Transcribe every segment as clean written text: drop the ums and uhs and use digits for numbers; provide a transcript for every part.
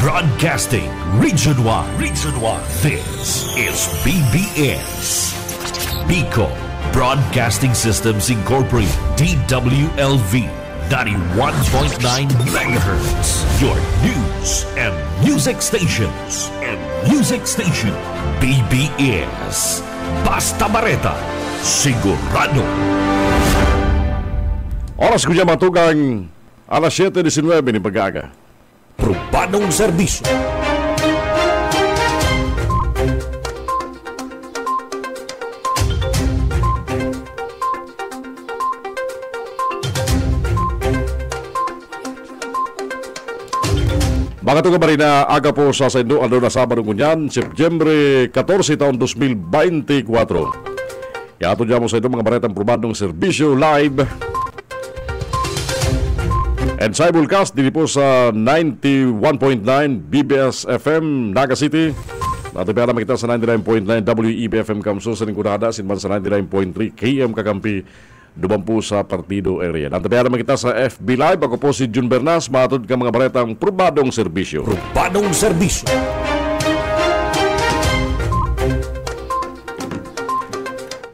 Broadcasting Region 1. Region 1. This is BBS. Bicol Broadcasting Systems Incorporated. DWLV. 91.9 MHz. Your news and music stations. BBS. Basta Bareta. Sigurado. Oras ko dyan matugang alas 7:19 ni pag-aga. Probadong serbisyo. Mga ito ka na aga po sa Sendo, ano na Sabado kunyan, Setyembre 14 taon 2024. Yato dyan mo sa ito mga baretang probadong serbisyo live and simulcast dito po sa 91.9 BBS FM Naga City. Natipala makita sa 99.9 WEBFM Kamso sa Lingkurada, sinman sa 99.3 KM Kakampi, Dumampu sa Partido area. Natipala makita sa FB Live. Ako po si Jun Bernas, matod ka mga baretang probadong serbisyo. Probadong serbisyo.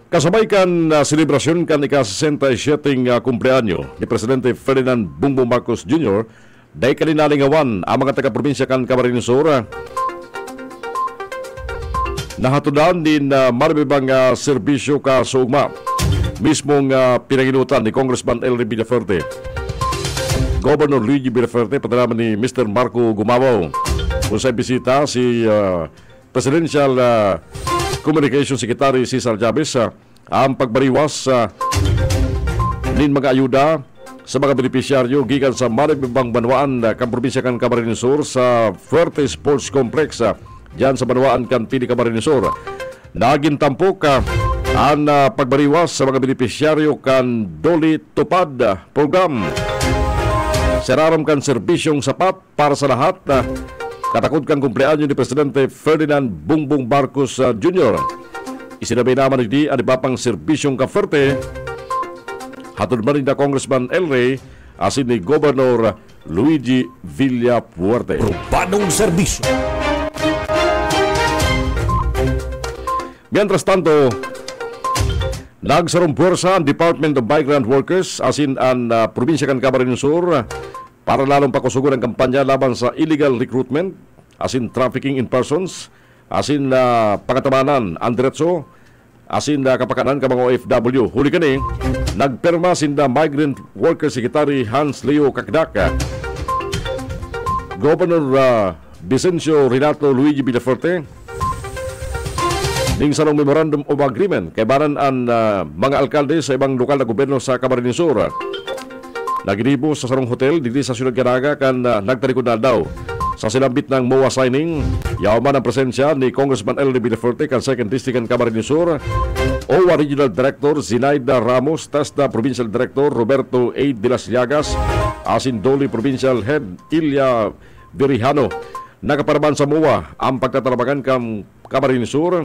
Kasabay kan selebrasyon kan ika-67 kumpleanyo ni Presidente Ferdinand Bongbong Marcos Jr. Day kalinalingawan ang mga taga-probinsya kan Camarines Sur. Nahatudan din maribibang serbisyo ka sugma. Mismong pinanginutan ni Congressman Elry Villaferte. Governor Luigi Villaferte, patalaman ni Mr. Marco Gumabaw. Kung sa bisita si Presidential Communication Secretary Cesar Chavez ang pagbariwas nin mga ayuda sa mga benepisyaryo gikan sa maribibang banwaan kan probinsya kan Camarines Sur sa Fuerte Sports Complex diyan sa banwaan kan Pili Camarines Sur. Naging tampok ang pagbariwas sa mga benepisyaryo kan Doli Tupad program. Seraram kan serbisyong sapat para sa lahat katakot kang kumpleanyo ni Presidente Ferdinand Bongbong Marcos Jr. Isinabay naman ni adipapang serbisyong kaferte hatod man na Congressman Elry asin ni Governor Luigi Villafuerte. Probadong serbisyo. Mientras tanto, nagsarong puwersa ang Department of Migrant Workers asin ang probinsya kan Camarines Sur para lalong pakusugon ang kampanya laban sa illegal recruitment, asin trafficking in persons, asin pangatabanan ang diretso, asin kapakanan ka mga OFW. Huli ka ni, nagperma sinda Migrant Worker Secretary Hans Leo Kakdak, Governor Vicencio Renato Luigi Villaferte, ning sarong Memorandum of Agreement kay baran ang mga alkalde sa ibang lokal na gobyerno sa Camarines Sur. Naginibo sa sarong hotel dito sa Siyudad Caraga kan nagtarikod na daw sa silambit ng MOA signing. Yaman ang presensya ni Congressman Elry Villaferte kan 2nd District kan Camarines Sur, OWA Regional Director Zinaida Ramos, TESDA Provincial Director Roberto A. de las Llagas, asin Doli Provincial Head Ilya Virihano. Nakaparaban sa MOA ang pagtatalabagan kan Camarines Sur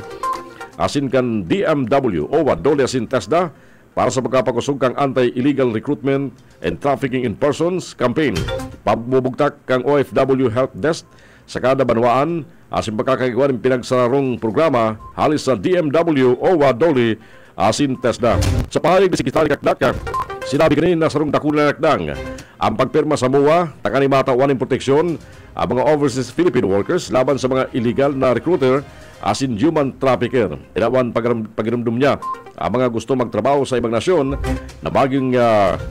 asin kan DMW, OWA Doli asin TESDA para sa pagkapakusog kang anti-illegal recruitment and trafficking in persons campaign. Pabubugtak kang OFW Help Desk sa kada banwaan asin pagkakagawa ng pinagsararong programa halis sa DMW, OWA Doli asin TESDA. Sa pahayag ni Secretary Kakdak, sinabi kanina sa sarong dakulan nakdang ang pagpirma sa MOA takani matawan ng proteksyon ang mga overseas Filipino workers laban sa mga illegal na recruiter asin human trafficker. Ilawan pagiramdum niya ang mga gusto magtrabaho sa ibang nasyon na maging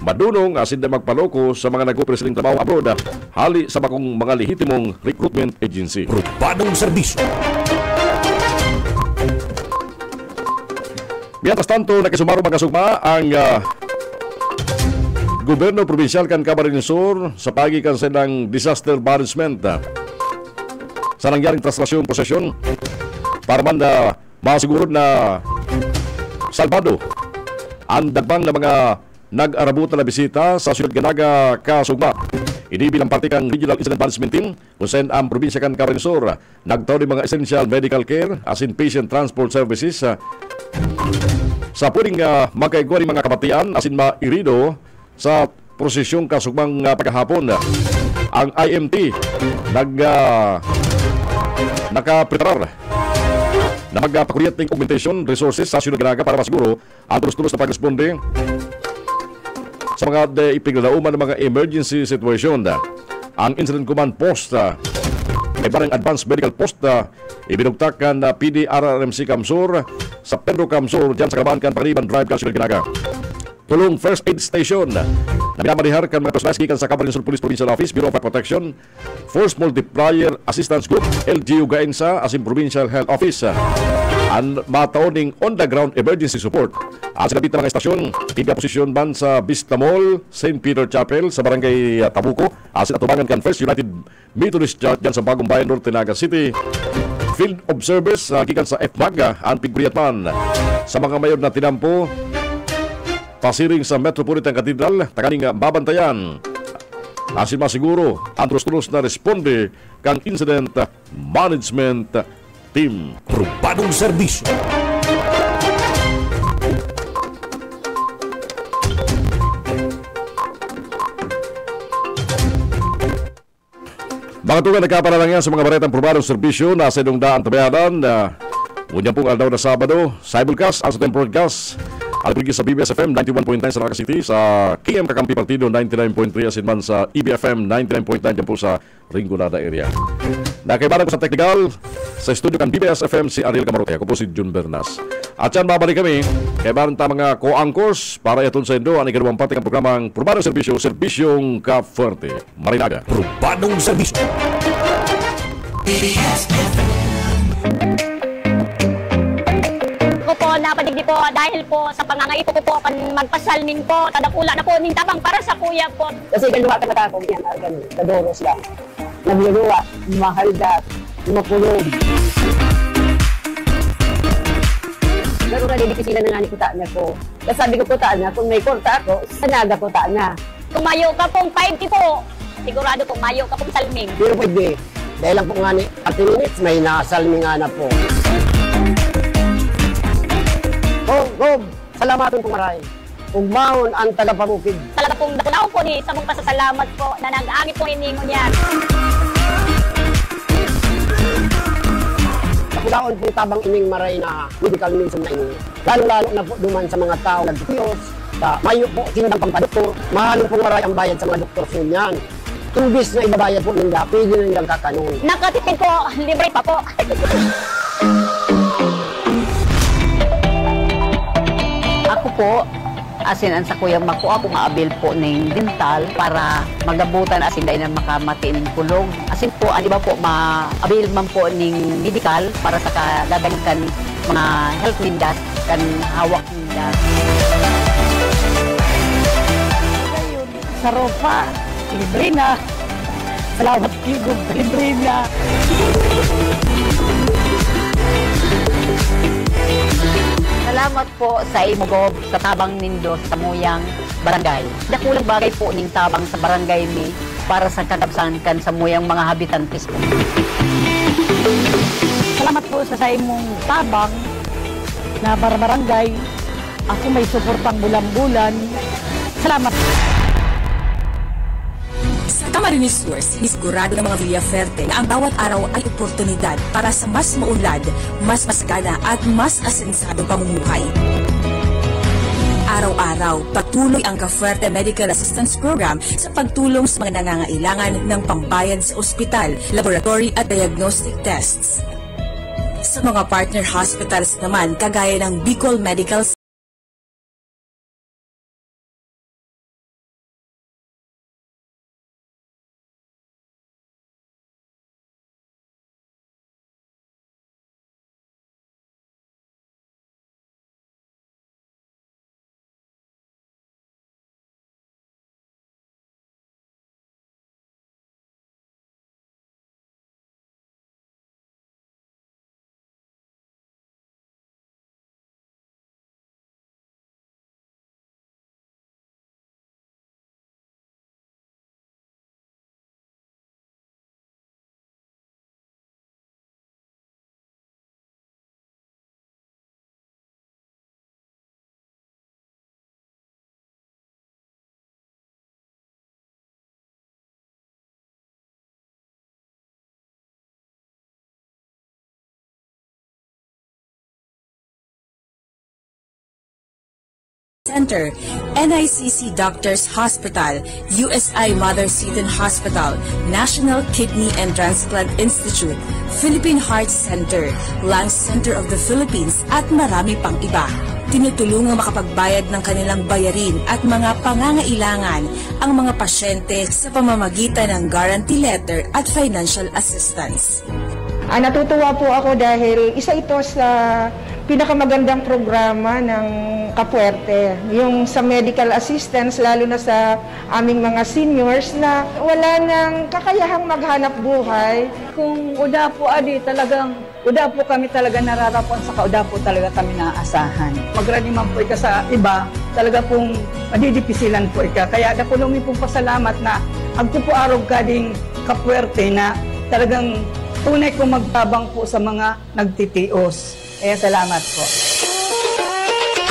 madunong asin na magpaloko sa mga nag-operasiling trabaho abroad hali sa bakong mga lehitimong recruitment agency. Probadong serbisyo. Mientras tanto, nakisumaro magkasugma ang Gobyerno Provincial kan Camarines Sur sa pagikan sa ilang disaster management sa nangyaring traslasyon prosesyon para man masiguro na salbado ang dagbang na mga nag-arabutan na bisita sa Siyudad Caraga kasugma. Ini bilang parte kang Regional Incident Management Team kung saan ang probinsya kan Camarines Sur nagtaw ng mga essential medical care asin patient transport services sa pwedeng magkaigwa ng mga kabatian asin mairido sa prosesyong kasugmang pagkahapon. ang IMT nakapreparar na magpakuryat ng augmentation resources sa Siyudad Dinaga para masiguro ang tulos-tulos na pag-responde sa mga ipiglalauman ng mga emergency situation. Ang Incident Command Post may barang Advanced Medical Post ibinugtakan na PDRRMC Kamsur sa Pedro Kamsur dyan sa Kabankan, Pangaliban Drive, Siyudad Dinaga. Tulong First Aid Station na minamanihar kan mga personalis gikan sa Camarines Sur Police Provincial Office, Bureau of Fire Protection, Force Multiplier Assistance Group, LGU Gaensa, asin Provincial Health Office, ang mataoning on-the-ground emergency support. Ang sinabit na mga estasyon, tiga posisyon ban sa Vista Mall, St. Peter Chapel, sa Barangay Tabuco, asin atubangan kan First United Methodist Church dyan sa Bagong Bayan, Norte Naga City. Field Observers, gikan sa FMAG, ang Pigbriatman, sa mga mayor na tinampo, pasiring sa Metropolitan Cathedral, takaning babantayan. Asin masiguro, ang tulos-tulos na responde kang Incident Management Team. Probadong serbisyo. Mga tugan, nagkapanalangan sa mga baretang probadong serbisyo na sa daan tabayanan na unya pong aldaw na Sabado, simulcast ang sa broadcast alipigis sa BBS-FM 91.9 sa Naga City, sa KM Kakampi Partido 99.3 asin man sa EBFM 99.9 dyan po sa Rinconada area. Nakaibaran ko sa technical sa studio kan BBS-FM si Ariel Camarote. Ako po si Jun Bernas. At yan, babalik kami kaibaran ta mga co-anchors para iatun sa Indo ang ikalawang pati ng programang Probadong Serbisyo, Serbisyong Ka-Fuerte, Marinaga. Probadong serbisyo. Napadigdi po dahil po sa pangangaipo ko po kan magpasalmin po tadakula na po ning tabang para sa kuya po. Kasi ganwa ka natakong yan, argan, kadoros lang. Nagluluwa, mahaldat, mapulog. Pero na didipisilan na nga ni kuta niya ko. Kasi sabi ko kuta niya, kung may kurta ako, sanaga kuta niya. Tumayo ka pong 50 po. Sigurado po mayo ka pong salming. Pero pwede, dahil lang po nga ni 30 minutes, may nasalming nga na po. Gob, salamatan po maray. Ugmahon ang tagapamukid. Talaga pong dakunaw po ni sa mong pasasalamat po na nag-angit po iningon yan. Dakulaon po tabang ining maray na medical minsan na ini. Lalo-lalo na po duman sa mga tao nagtiyos, sa mayo po tindang pampadoktor. Mahalin po maray ang bayad sa mga doktor po niyan. Imbis na ibabayad po nila, pwede na nilang kakanon. Nakatipid po, libre pa po. Ako po, asin ang sa kuyang makuha po maabil po ng dental para magabutan asin dahil na makamati ng kulog. Asin po, di ba po, maabil man po ng medical para sa kagagalikan mga health nindas kan hawak nindas. Ayun, sa ropa, libre na. Salamat kigo, libre na. Salamat po sa imogob sa tabang nindo sa muyang barangay. Dakulang bagay po ning tabang sa barangay ni para sa kakabsan kan sa muyang mga habitantes po. Salamat po sa imong tabang na barangay. Ako may suportang bulan-bulan. Salamat. Sa Camarines Sur, sinisigurado ng mga Villaferte na ang bawat araw ay oportunidad para sa mas maunlad, mas masagana at mas asensadong pamumuhay. Araw-araw, patuloy ang Ka-Fuerte Medical Assistance Program sa pagtulong sa mga nangangailangan ng pambayad sa ospital, laboratory at diagnostic tests. Sa mga partner hospitals naman, kagaya ng Bicol Medical Center, NICC Doctors Hospital, USI Mother Seton Hospital, National Kidney and Transplant Institute, Philippine Heart Center, Lung Center of the Philippines at marami pang iba. Tinutulungang makapagbayad ng kanilang bayarin at mga pangangailangan ang mga pasyente sa pamamagitan ng guarantee letter at financial assistance. Natutuwa po ako dahil isa ito sa pinakamagandang programa ng Kapuerte, yung sa medical assistance, lalo na sa aming mga seniors na wala nang kakayahang maghanap buhay. Kung Udapo talagang Udapo kami talaga nararapan sa Udapo talaga kami naaasahan. Magraniman po ika sa iba, talaga pong madidipisilan po ika. Kaya ako namin pong pasalamat na agpupuarog kading Kapuerte na talagang tunay kong magtabang po sa mga nagtitios. Kaya salamat po.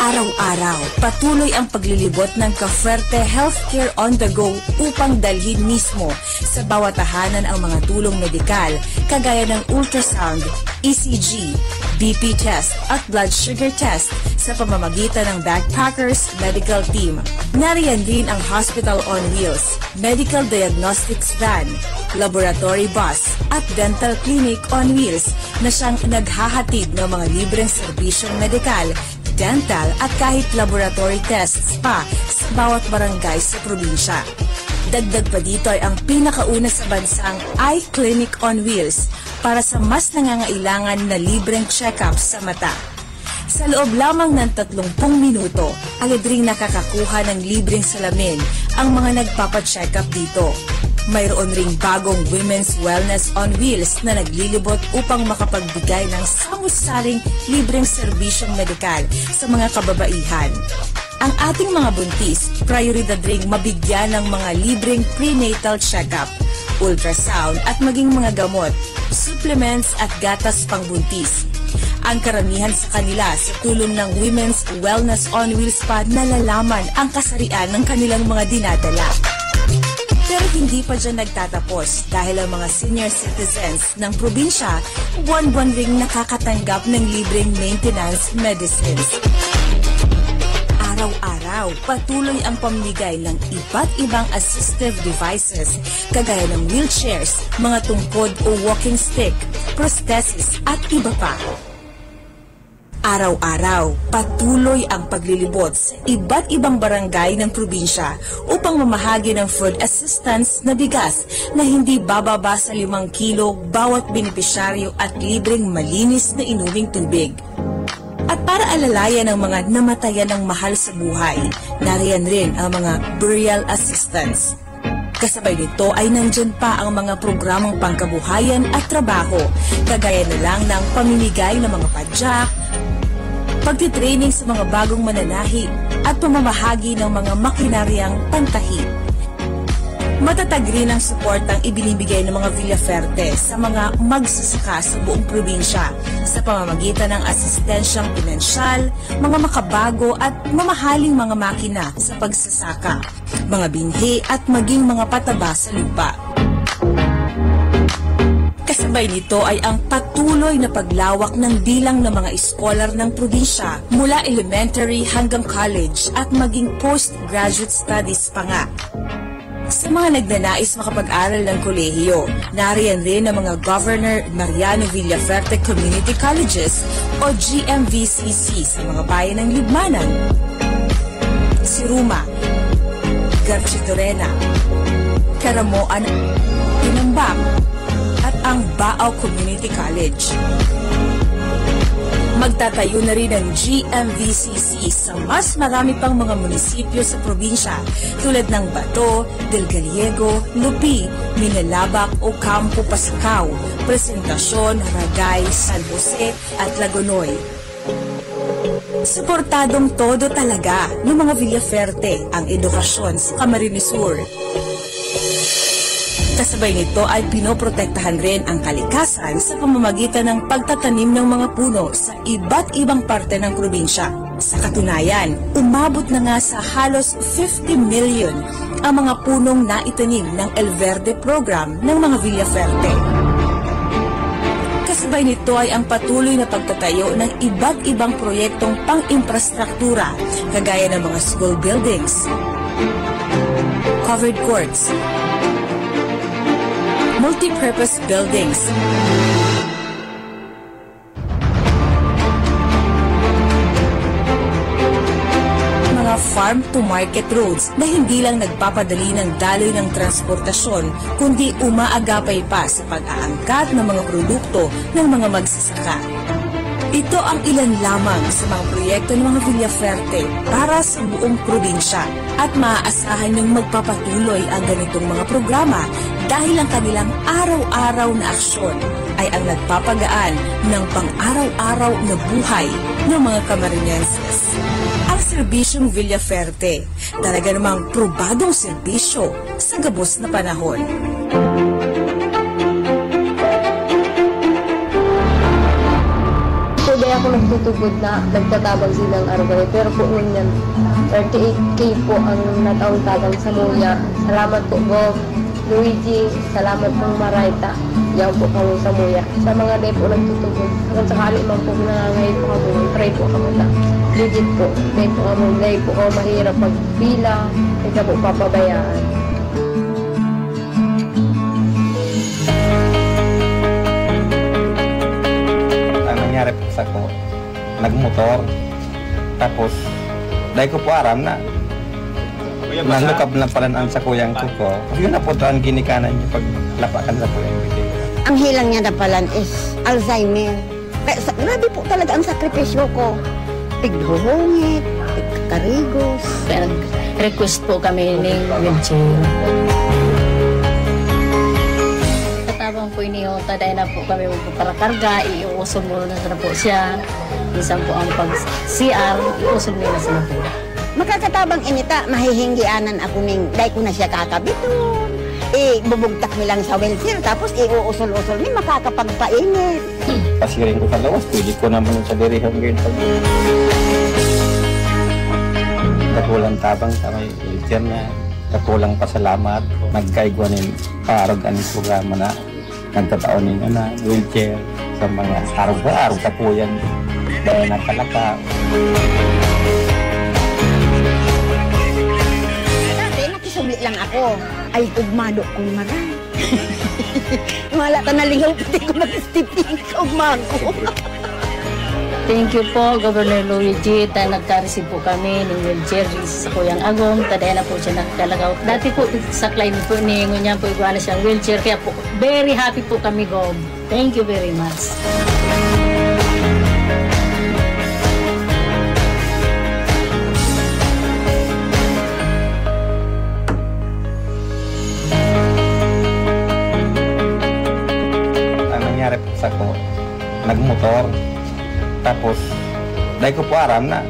Araw-araw, patuloy ang paglilibot ng Kafuerte Healthcare on the Go upang dalhin mismo sa bawat tahanan ang mga tulong medikal kagaya ng ultrasound, ECG, BP test at blood sugar test sa pamamagitan ng Backpackers Medical Team. Nariyan din ang Hospital on Wheels, Medical Diagnostics Van, Laboratory Bus at Dental Clinic on Wheels na siyang naghahatid ng mga libreng serbisyong medikal, dental at kahit laboratory tests pa sa bawat barangay sa probinsya. Dagdag pa dito ay ang pinakauna sa bansang Eye Clinic on Wheels para sa mas nangangailangan na libreng check-up sa mata. Sa loob lamang ng 30 minuto, agad ring nakakakuha ng libreng salamin ang mga nagpapacheck-up dito. Mayroon ring bagong Women's Wellness on Wheels na naglilibot upang makapagbigay ng samut-saring libreng serbisyong medikal sa mga kababaihan. Ang ating mga buntis, prioridad ring mabigyan ng mga libreng prenatal check-up, ultrasound at maging mga gamot, supplements at gatas pangbuntis. Ang karamihan sa kanila sa tulong ng Women's Wellness on Wheels pa nalalaman ang kasarian ng kanilang mga dinadala. Pero hindi pa dyan nagtatapos dahil ang mga senior citizens ng probinsya buwan-buwan ring nakakatanggap ng libreng maintenance medicines. Araw-araw, patuloy ang pamimigay ng iba't ibang assistive devices kagaya ng wheelchairs, mga tungkod o walking stick, prosthesis at iba pa. Araw-araw, patuloy ang paglilibot sa iba't ibang barangay ng probinsya upang mamahagi ng food assistance na bigas na hindi bababa sa 5 kilo bawat benepisyaryo at libreng malinis na inuming tubig. At para alalayan ang mga namatayan ng mahal sa buhay, nariyan rin ang mga burial assistance. Kasabay nito ay nandyan pa ang mga programang pangkabuhayan at trabaho, kagaya na lang ng pamimigay ng mga padyak, pagtitraining sa mga bagong mananahi at pamamahagi ng mga makinaryang pantahi. Matatag rin ang suportang ibinibigay ng mga Villaferte sa mga magsasaka sa buong probinsya sa pamamagitan ng asistensyang pinansyal, mga makabago at mamahaling mga makina sa pagsasaka, mga binhi at maging mga pataba sa lupa. Kasabay nito ay ang patuloy na paglawak ng bilang ng mga iskolar ng probinsya mula elementary hanggang college at maging postgraduate studies pa nga. Sa mga nagnanais makapag-aral ng kolehiyo, nariyan rin ang mga Governor Mariano Villaferte Community Colleges o GMVCC sa mga bayan ng Libmanan, Siruma, Garchitorena, Caramoan, Tinambak, at ang Baao Community College. Magtatayo na rin ang GMVCC sa mas marami pang mga munisipyo sa probinsya tulad ng Bato, Del Gallego, Lupi, Minalabak, Ocampo, Pascao, Presentacion, Ragay, San Jose at Lagonoy. Suportadong todo talaga ng mga Villaferte ang edukasyon sa Camarines Sur. Kasabay nito ay pinoprotektahan rin ang kalikasan sa pamamagitan ng pagtatanim ng mga puno sa iba't ibang parte ng probinsya. Sa katunayan, umabot na nga sa halos 50 million ang mga punong naitanim ng El Verde program ng mga Villaferte. Kasabay nito ay ang patuloy na pagtatayo ng iba't ibang proyektong pang-infrastruktura kagaya ng mga school buildings, covered courts, multi-purpose buildings, mga farm-to-market roads na hindi lang nagpapadali ng daloy ng transportasyon, kundi umaagapay pa sa pag-aangkat ng mga produkto ng mga magsasaka. Ito ang ilan lamang sa mga proyekto ng mga Villaferte para sa buong probinsya at maaasahan niyong magpapatuloy ang ganitong mga programa dahil ang kanilang araw-araw na aksyon ay ang nagpapagaan ng pang-araw-araw na buhay ng mga Camarines. Ang serbisyong Villaferte, talaga namang probadong serbisyo sa gabos na panahon. Kaya ako nagtutugod na nagtatabang silang arbore. Pero po ngunyan, 38K po ang nataon-tabang sa Muya. Salamat po, Bob. Luigi, salamat pong Marayta. Yan po kami sa Muya. Sa mga day po nagtutugod. Hanggang sakali man po nangangayin po kami. Try po kami na. Legit po. Day po kami. Day po kami mahirap magpila. Kaya po papabayaan. Nangyari po sa ko, nagmotor, tapos dahil ko po aram na nalukab na palanaan sa kuyang ko ko. Yun na po ito ang ginikanan niyo pag lapakan sa kuyang ko. Ang hilang niya na palan is Alzheimer. Kaya grabe po talaga ang sakripisyo ko. Pighuhungit, pigkarigos. Pero request po kami ng wheelchair. Katabang po iniho, taday na po kami para karga, iuusog mo na po siya. Minsan po ang pag-CR, iusog nila sila po. Makakatabang inita, mahihinggianan ako ning, dahil ko na siya kakabiton. Bubugtak mi lang sa wheelchair, tapos iuusol-usol mi makakapagpainit. Pasiring ko sa lawas, pwede ko naman sa dirihang ngayon pag kapulang tabang sa may wheelchair na kapulang pasalamat, nagkaigwanin paaragan ng programa na nagtataon ninyo na wheelchair sa mga araw sa puyan dahil nakalaka. Dati nakisubli lang ako, ay ugmado kong maray. Wala ka naligaw, pati ko mag-stepping sa ugmago. Thank you po, Governor Luigi. Dahil nagka-receive po kami ng wheelchair sa Kuyang Agong. Tadaya na po siya nakakalagaw. Dati po sa client po ni Ngunyan po iguana siyang wheelchair. Kaya po, very happy po kami, Gov. Thank you very much. Ang nangyari po sa ko, nagmotor, tapos dahil ko po aram na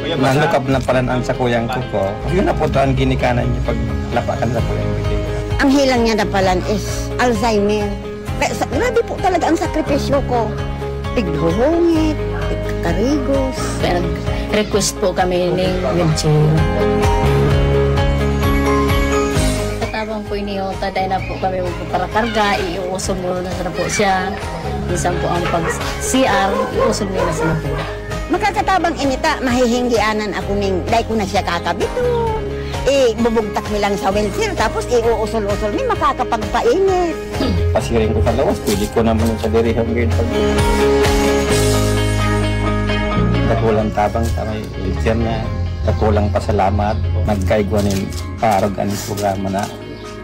nalukab na palanaan sa kuyang ko ko. Yun na po ito ang ginikanan niyo pag lapakan sa kuyang ko. Ang hilang niya na palan is Alzheimer. Kaya grabe po talaga ang sakripisyo ko. Pighuhungit, pigkarigos. Pero request po kami ng wheelchair. Katabang po iniho, taday na po kami para karga, iuusog mo na po siya. Minsan po ang pag-CR, iusog nila sila po. Makakatabang inita, mahihinggianan ako ning, dahil ko na siya kakabiton. Bubugtak mi lang sa wheelchair, tapos iuusol-usol mi makakapagpainit. Pasiring ko sa lawas, pwede ko naman sa dirihang ngayon pag kapulang tabang sa may wheelchair na kapulang pasalamat, nagkaigwanin paaragan ng programa na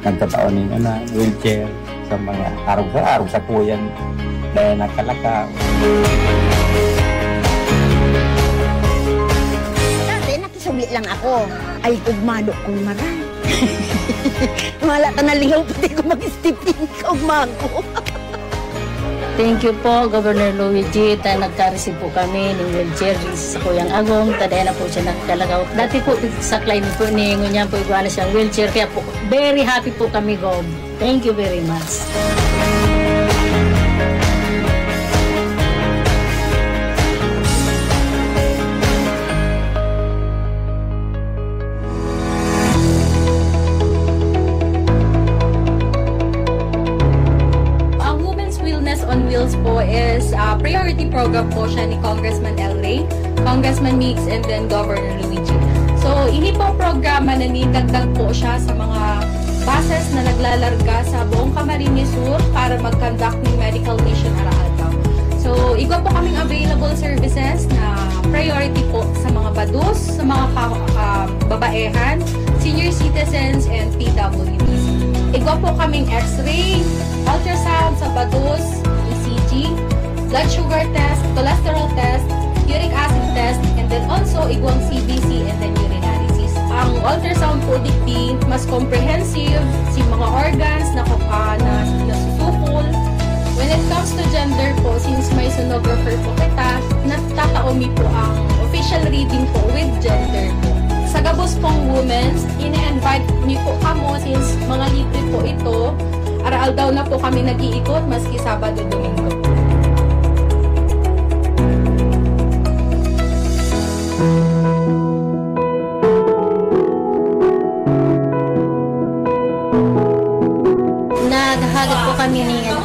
nagtataon ninyo na wheelchair sa mga araw sa kuyan dahil nakalaka. Dati nakisubli lang ako, ay ugmado kong maray. Wala ka naligaw, pati ko mag-stepping sa ugmago. Thank you po, Governor Luigi. Dahil nagka-receive po kami ng wheelchair sa Kuyang Agong. Tadaya na po siya nakakalagaw. Dati po sa client po ni Ngunyan po iguana siyang wheelchair. Kaya po, very happy po kami, Gov. Thank you very much. availables po is priority program po siya ni Congressman El Rey, Congressman Mix, and then Governor Luigi. So, ini pong programa na nidagdag po siya sa mga buses na naglalarga sa buong Camarines Sur para mag-conduct ng medical mission araw-araw. So, igwa po kaming available services na priority po sa mga badus, sa mga babaehan, senior citizens, and PWDs. Igwa po kaming X-ray, ultrasound sa badus, ECG, blood sugar test, cholesterol test, uric acid test, and then also igwang CBC and then urinalysis. Ang ultrasound po dikti mas comprehensive si mga organs na nasusukol. When it comes to gender po, since may sonographer po kita, natataomi po ang official reading po with gender po. Sa gabos pong women's, ine-invite niyo po kamo since mga libre po ito. Araw daw na po kami nag-iikot maski Sabado, Domingo. Naghahagat po kami ng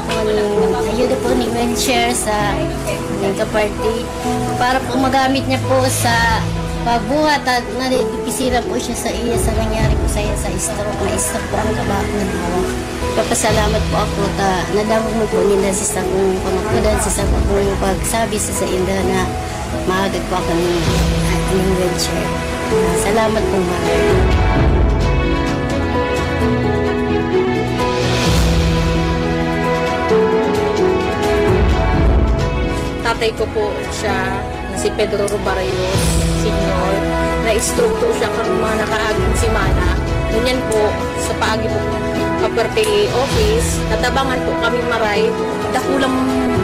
ayuda po ni wheelchair sa party para po magamit niya po sa pagbuhat at nadipisira po siya sa iya sa nangyari po sa iya sa stroke. Na-stroke po ang kabak ng hawak. Papasalamat po ako ta nadamog mo po nila sa isang pangkudan sa isang pagsabi sa inda na maagad po ako ng wheelchair. Salamat po marami. Tatay ko po siya, si Pedro Rubarayos, senior. Na-stroke po siya kung mga nakaaging simana. Ganyan po, sa paagi po Kaperte office, natabangan po kami maray. Dakulang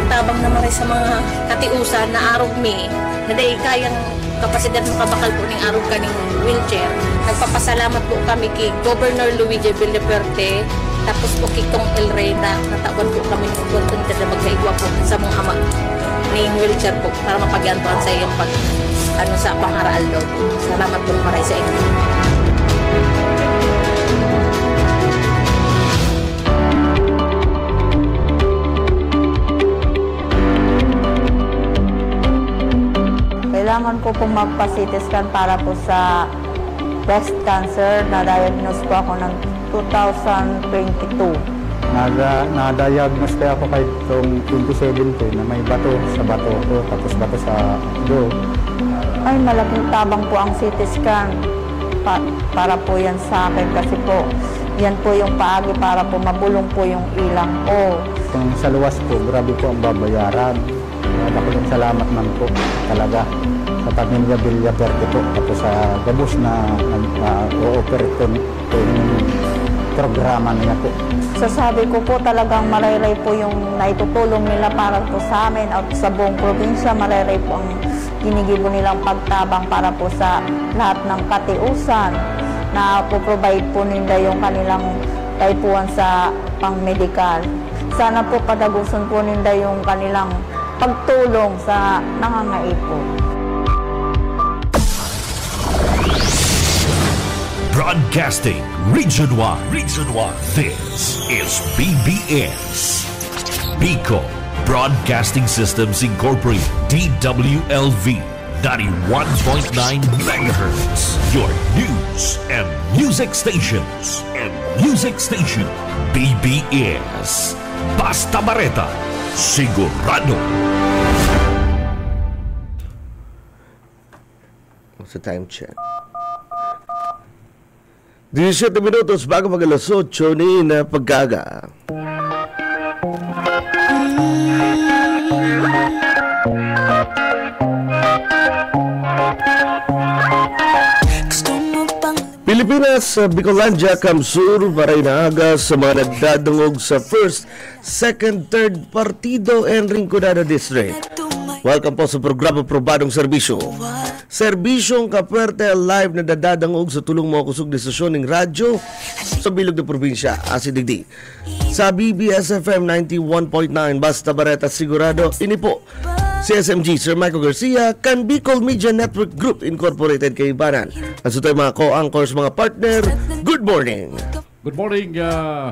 tabang na maray sa mga katiusan na arog mi. Na dahil kayang kapasidad makabakal po ng arog ka ng wheelchair. Nagpapasalamat po kami kay Governor Luigi Villaferte. Tapos po kay Kong El Rey na natawan po kami ng oportunidad na magkaigwa po sa mga ama ni wheelchair po para mapagyantuan sa iyong sa pangaraal daw. Salamat po maray sa inyo. Kailangan ko pong magpa-CT scan para po sa breast cancer. Na-diagnose po ako ng 2022. Na-diagnose kaya ako kay 2017 na may bato sa bato ko, tapos bato sa do. Ay, malaking tabang po ang CT scan. Para po yan sa akin kasi po, yan po yung paagi para po mabulong po yung ilang ko. Kung sa luwas po, grabe po ang babayaran. Maraming salamat man po talaga sa pamilya Villaferte po, tapos sa gabos na o-operate ko yung programa niya po. Sasabi ko po talagang marayray po yung naitutulong nila para po sa amin at sa buong probinsya. Marayray po ang ginigibo nilang pagtabang para po sa lahat ng katiusan na po-provide po nila yung kanilang taypuan sa pang-medical. Sana po padagusan po nila yung kanilang pagtulong sa nangangaipon. Broadcasting Region 1. This is BBS. Bicol Broadcasting Systems Incorporated. DWLV 91.9 MHz. Your news and music stations. BBS. Basta Bareta. Sigurado. Sa time check. 17 minutos bago mag-alas 8 ni na pagkaga. Pilipinas, Bicolandia, Kamsur, Maray na aga sa mga nagdadungog sa first, second, third partido and Rinconada District. Welcome po sa programa Probadong Serbisyo. Serbisyong Kapwerte live na dadadangog sa tulong mga kusog desisyon ng radyo sa bilog na probinsya, Asidigdi. Sa BBS-FM 91.9, Basta Bareta Sigurado, ini po si SMG, Sir Michael Garcia, kan Bicol Media Network Group Incorporated kay Ibanan. At sa tayo mga co-anchors, mga partner, good morning. Good morning,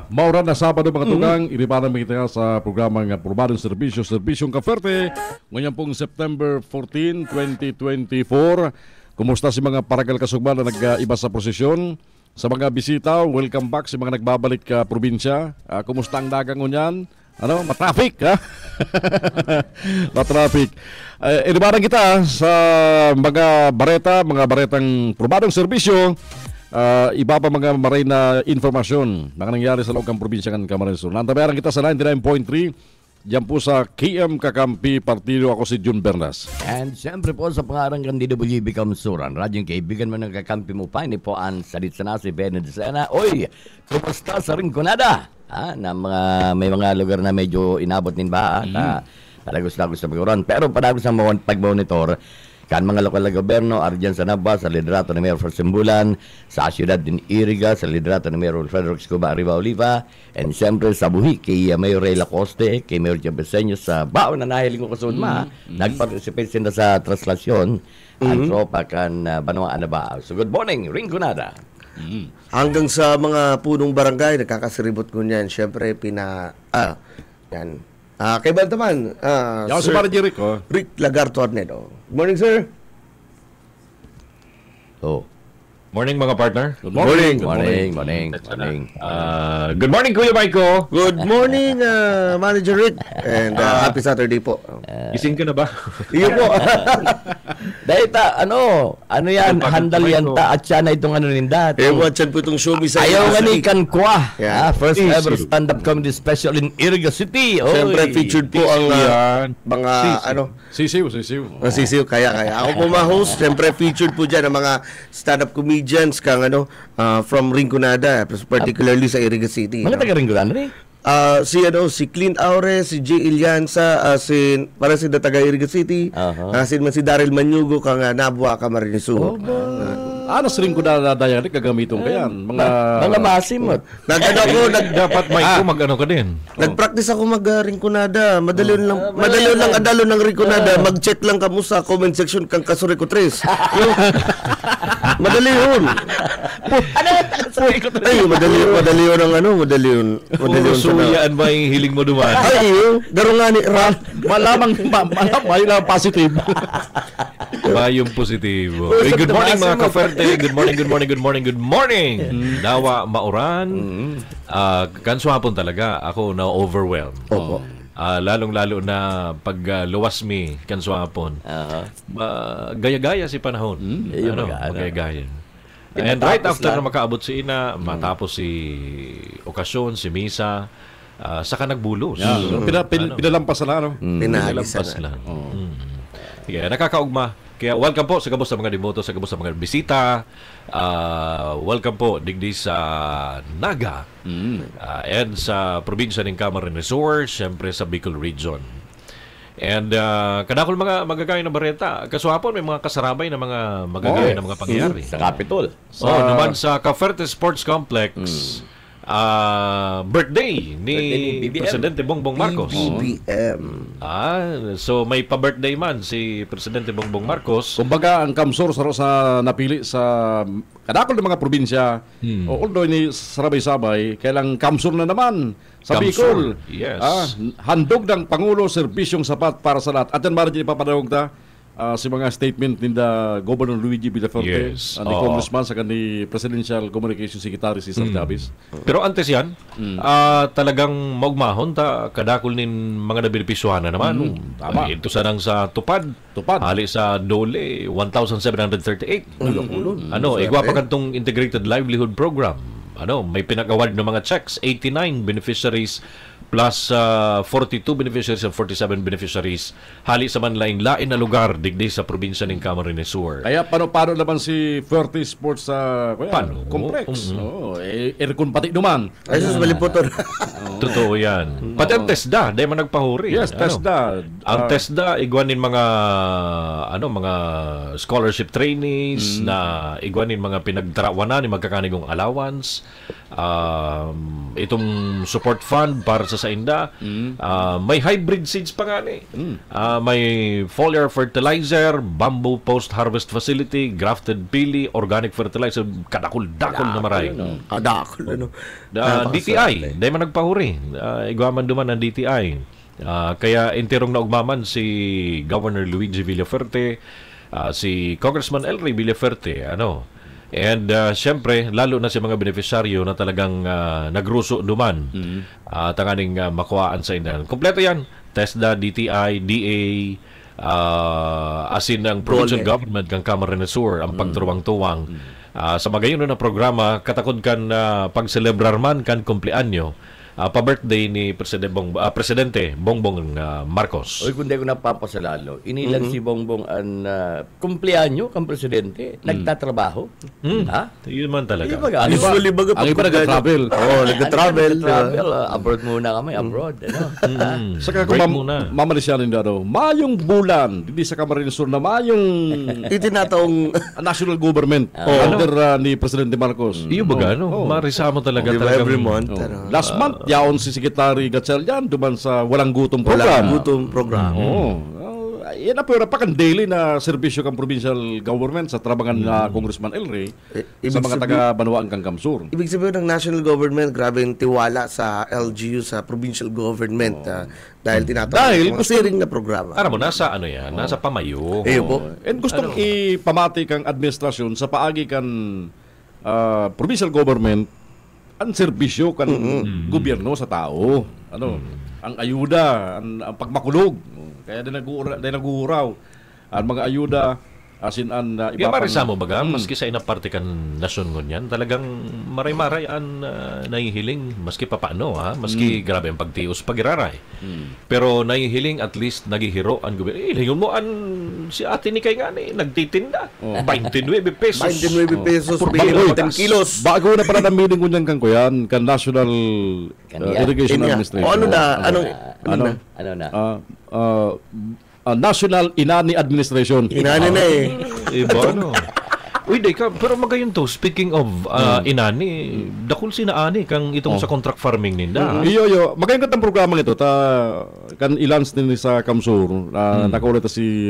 mauran na Sabado mga tugang. Iribanan kita sa programang Probadong Serbisyong Kaferte. Ngayon pong September 14, 2024. Kumusta si mga paragal kasugba na nag-iba sa prosesyon? Sa mga bisita, welcome back si mga nagbabalik probinsya. Kumusta ang dagang ngunyan? Matraffic, ha? Matraffic. Iribanan kita sa mga baretang probadong serbisyo. Iba pa mga maray na informasyon mga nangyari sa loob ng probinsya ng Camarines Sur. Nantabayaran kita sa 99.3 diyan po sa KM Kakampi Partido. Ako si Jun Bernas. And siyempre po sa pangarang kan DWB Kamsuran, radyong kaibigan mo ng kakampi mo pa, ini po ang salit sana si Benedicena. Oy, kumusta sa Rinconada? May mga lugar na medyo inabot din ba? Padagos-dagos sa pagkuran. Pero padagos ang pag-monitor kan mga lokal na gobyerno, ardiyan sa Nava, sa liderato ni Mayor Simbulan, sa siyudad din Iriga, sa liderato ni Mayor Frederick Escobar Arriba Oliva, and siyempre sa Buhi, kay Mayor Ray Lacoste, kay Mayor Jabeseño, sa baon na nahiling ko kasud nag-participate sila sa translasyon, ang tropa kan Banwa Anaba. So good morning, Rinconada. Hanggang sa mga punong barangay, nakakasiribot ko niyan. Siyempre, yan. Kay Bantaman, Sir Rick Lagarto Arnedo. Good morning, sir. Morning mga partner. Good morning. Good morning Kuya Maiko. Good morning Manager Rick. And happy Saturday po. Gising ka na ba? Iyo po. Dahil ano yan, handal yan ta at siya na itong nindat. Watchan po itong show sa ayaw nga ni Kankwa. First ever stand-up comedy special in Iriga City. Siyempre featured po ang mga Sisiw. Sisiw, kaya. Ako po ma-host. Siyempre featured po dyan ang mga stand-up comedians kang from Rinconada, particularly sa Iriga City. Mga taga Rinconada rin? Si Clint Aure, si J. Ilianza, para si taga Iriga City, si Daryl Manyugo kang Nabua Camarines Sur. Sa Rinconada dayan kagamitong kayan mga masimot. Dapat Maiko mag-ano ka din. Nag-practice ako mag-Rinconada. Madali lang adalo ng Rinconada. Mag-check lang kamo sa comment section kang Kasureko 3. Madali yun. Madali yun ang Suyaan ba yung hiling mo duman? Ay, daro nga ni Ralph. Malamang positive. Bayong positibo. Good morning mga kaferte. Good morning. Dawa mauran. Kanswapon talaga. Ako na overwhelmed. Lalong-lalo na pag luwas mi kanswapon. Gaya-gaya si panahon. Gaya-gaya. And right after na makaabot si Ina, matapos si okasyon, si Misa, saka nagbulos. Pinalampas na Pinalampas na. Nakakaugma. Kaya welcome po sa gabos sa mga demoto, sa gabos sa mga bisita. Welcome po digdi sa Naga and sa probinsya ng Camarines Sur, siyempre sa Bicol Region. And kadakol mga magagay na bareta, kaswapon may mga kasarabay na mga magagay na mga pangyayari. Sa Capitol. Naman sa Caferte Sports Complex, birthday ni Presidente Bongbong Marcos. BBM. So may pa-birthday man si Presidente Bongbong Marcos. Kumbaga ang Kamsur sa napili sa kadakol ng mga probinsya. Although ni sarabay-sabay, kailang Kamsur na naman sa Bicol. Yes. Handog ng Pangulo, serbisyong sapat para sa lahat. At yan maraming ipapadawag ta si mga statement ni Governor Luigi Villafuerte, ni Congressman sa ni Presidential Communication Secretary si Sir Davis. Pero antes yan, talagang maugmahon ta kadakol nin mga nabenepisyohan na naman. Tama. Ito sanang sa Tupad. Hali sa Dole, 1,738. Igwa pa kantong Integrated Livelihood Program. May pinag-award ng mga checks, 89 beneficiaries plus 42 beneficiaries and 47 beneficiaries hali sa manlaing lain na lugar digdi sa probinsya ng Camarines Sur. Kaya paano naman si Fuerte Sports Complex? Aircon pati naman. Ay, sus, maliputon. Totoo yan. Pati ang TESDA, dahil man nagpahuri. Yes, TESDA. Ang TESDA, igwanin mga scholarship trainees na igwanin mga pinagtarawanan ni magkakanigong allowance. itong support fund para sa sainda. May hybrid seeds pa nga ni. May foliar fertilizer, bamboo post-harvest facility, grafted pili, organic fertilizer, kadakol-dakol na maray. Kadakol, DTI, dahil man nagpahuri. Igwaman duman ang DTI. Kaya interong na ugmaman si Governor Luigi Villaferte, si Congressman El Rey Villaferte, and syempre lalo na si mga beneficiaryo na talagang nagruso duman tanganing makuhaan sa inyo. Kompleto yan, TESDA, DTI, DA, asin ng provincial government kang Kamara ni Sur ang pagturuang-tuwang sa magayon na programa katakod kan pagselebrar man kan kumpleanyo pa-birthday ni Presidente Bongbong Marcos. Oy, kundi ko napapasalalo. Inilang si Bongbong ang kumpleanyo kang presidente, nagtatrabaho. Ha? Yun man talaga. Usually baga ang iba nag-travel. Nag-travel. Abroad muna kami, abroad. Saka kung mamanisyanin na mayong bulan, hindi sa Kamara ni Sur na mayong itinataong national government under ni Presidente Marcos. Iyo ba gano? Marisama talaga. Every month. Last month, yaon si Secretary Gatchalian duman sa Walang Gutom program. Walang Gutom program. Yan na pero pa daily na serbisyo kang provincial government sa trabangan na Congressman El Rey sa mga taga-Banwaan kang Kamsur. Ibig sabihin ng national government, grabe yung tiwala sa LGU, sa provincial government dahil tinatawag ng steering na programa. Aram mo, nasa yan? Nasa pamayo. And gustong ipamati kang administrasyon sa paagi kan provincial government ang serbisyo kan gobyerno sa tao. Ang ayuda, ang pagmakulog. Kaya din nag-uuraw ang mga ayuda asin an iba marisa mo baga maski sa inaparte kan nasyon ngunyan talagang maray-maray an nahihiling maski papaano maski grabe ang pagtios pagiraray. Pero nahihiling at least nagihiro ang gobyerno. Hingon mo an si ate ni kay ngani nagtitinda 29 pesos. 29 pesos per 10 kilos. Bago na pala na meeting ngunyan kan kuyan kan National Irrigation Administration. National Inani Administration. Inani na Iba Uy, pero magayon to. Speaking of inani, dakul sinaani kang itong sa contract farming ninda. Iyo, magayon katang programa ito. Kan ilans din sa Kamsur. Nakaulit si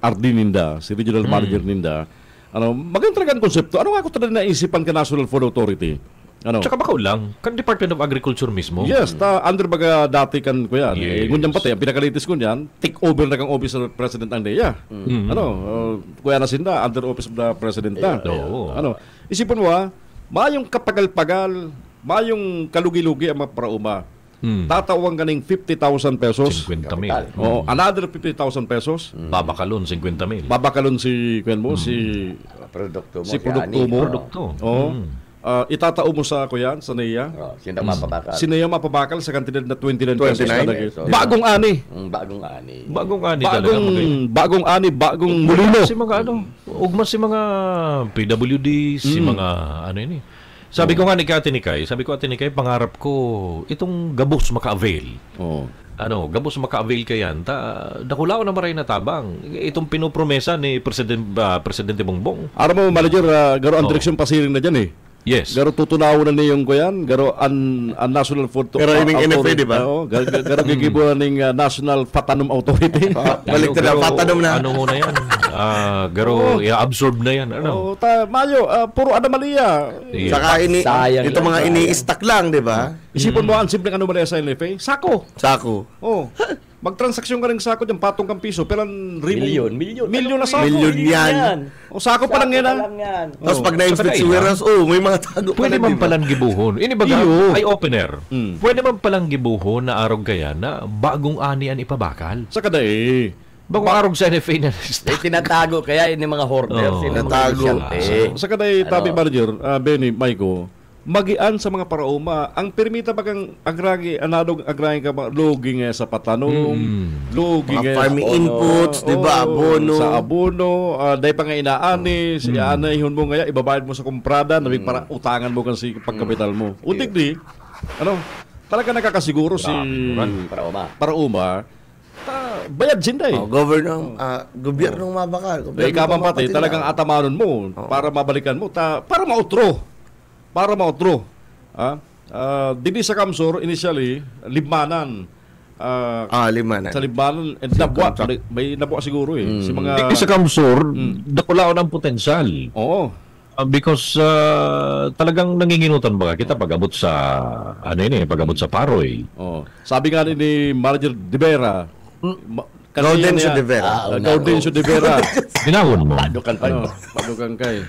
RD ninda, si Regional Manager ninda. Magayon talaga ang konsepto. Ano nga ako talaga naisipan ka National Food Authority? Tsaka baka lang, kan Department of Agriculture mismo. Yes, under baga dati kan ko yan. Ngunyan pati, ang pinakalitis ko yan, take over na kang Office of President ang DEA. Kuya na sinda, under Office of the President na. Isipin mo mayong kapagal-pagal, mayong kalugi-lugi ang maprauma. Tatawang kaning 50,000 pesos. 50,000. Another 50,000 pesos. Babakalon, 50,000. Babakalon si produkto mo. Si produkto mo. Itatao mo sa kuyan, sa NEA. Sinda mapabakal. Si NEA mapabakal sa kantidad na 29 pesos kada. Bagong ani. Bagong ani, bagong mulino. Si mga ugma si mga PWD, si mga ini. Sabi ko nga ni Ate Nikay, pangarap ko itong gabos maka-avail. Gabos maka-avail kayan. Dakulaw na maray na tabang. Itong pinopromesa ni Presidente Bongbong. Aram mo, Manager, garo ang direksyon pasiring na dyan Yes. Garo tutunawan na niyong kuyan, garo an National Food Pero yung NFA, di ba? Garo gigibuan ng National Fatanum Authority. Balik na Fatanum na. Ano muna yan? Garo i-absorb na yan. Mayo, puro anomalia. Saka ito mga ini-stack lang, di ba? Isipon mo ang simpleng anomalia sa NFA, sako. Magtransaksyon ka rin sako dyan, patong kang piso, pero milyon na sako. Milyon yan. Sako pa lang yan. Tapos pag na-inspect si Weras, may mga tago pwede man palang gibuhon. Ini baga, ay opener. Pwede man palang gibuhon na arog kaya na bagong ani ang ipabakal. Sa kada bagong arog sa NFA na tinatago kaya ini mga hoarders. Tinatago. Sa kada Tabi Manager, Benny, Maiko, magian sa mga parauma ang permita bagang agragi anadog agragi ka loging sa patanong loging farming inputs di ba abono sa abono dai pa nga inaani siya anay hun mo nga ibabayad mo sa komprada nabi para utangan mo kan si pagkapital mo utik di talaga nakakasiguro si parauma bayad sinday gobyernong mabakal gobyerno pati talagang atamanon mo para mabalikan mo para mautro Dili sa Kamsur, initially, Libmanan. Limanan. Sa Libmanan, and nabwa, may nabwa siguro si mga... Sa Kamsur, dakulaon ang potensyal. Oo. Because talagang nanginginutan ba kita pag-abot sa pag-abot sa Paroy. Sabi nga ni Manager De Vera, Gaudencio De Vera. Gaudencio De Vera. Binahon mo. Padukan kay.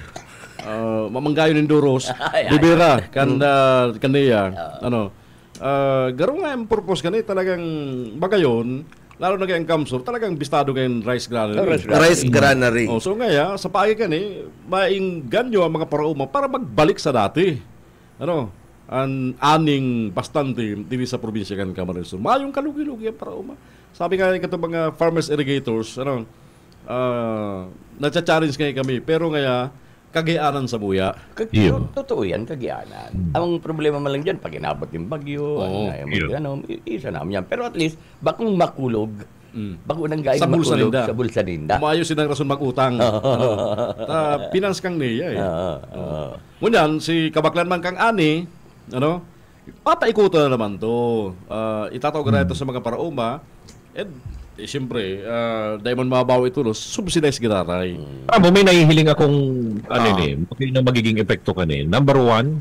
Mamanggayon ng Duros. De Vera kaniya. Garo nga yung purpose kani talagang bagayon. Lalo na kayang Kamsur, talagang bistado kayong rice granary. Rice granary. So ngaya, sa paagi kani, maingganyo ang mga parauma para magbalik sa dati. Ang aning bastante dili sa probinsya kan Camarines Sur. Mayong kalugi-lugi ang parauma. Sabi nga ito mga farmers irrigators, nagcha-challenge ngayon kami. Pero ngaya, kagianan sa buya. Totoo yan, kagianan. Ang problema man lang dyan, pag inabot yung bagyo, isa naman yan. Pero at least, bakong makulog, bako nang gaing makulog sa bulsa ninda. Umayos silang rason mag-utang. Pinans kang niya Ngunyan, si Kabaklan man kang ani, papaikuto na naman to. Itatawag na ito sa mga parauma, siyempre, dahil man mababaw ito, subsidize gitaray. May nahihiling akong magiging epekto kanin. Number one,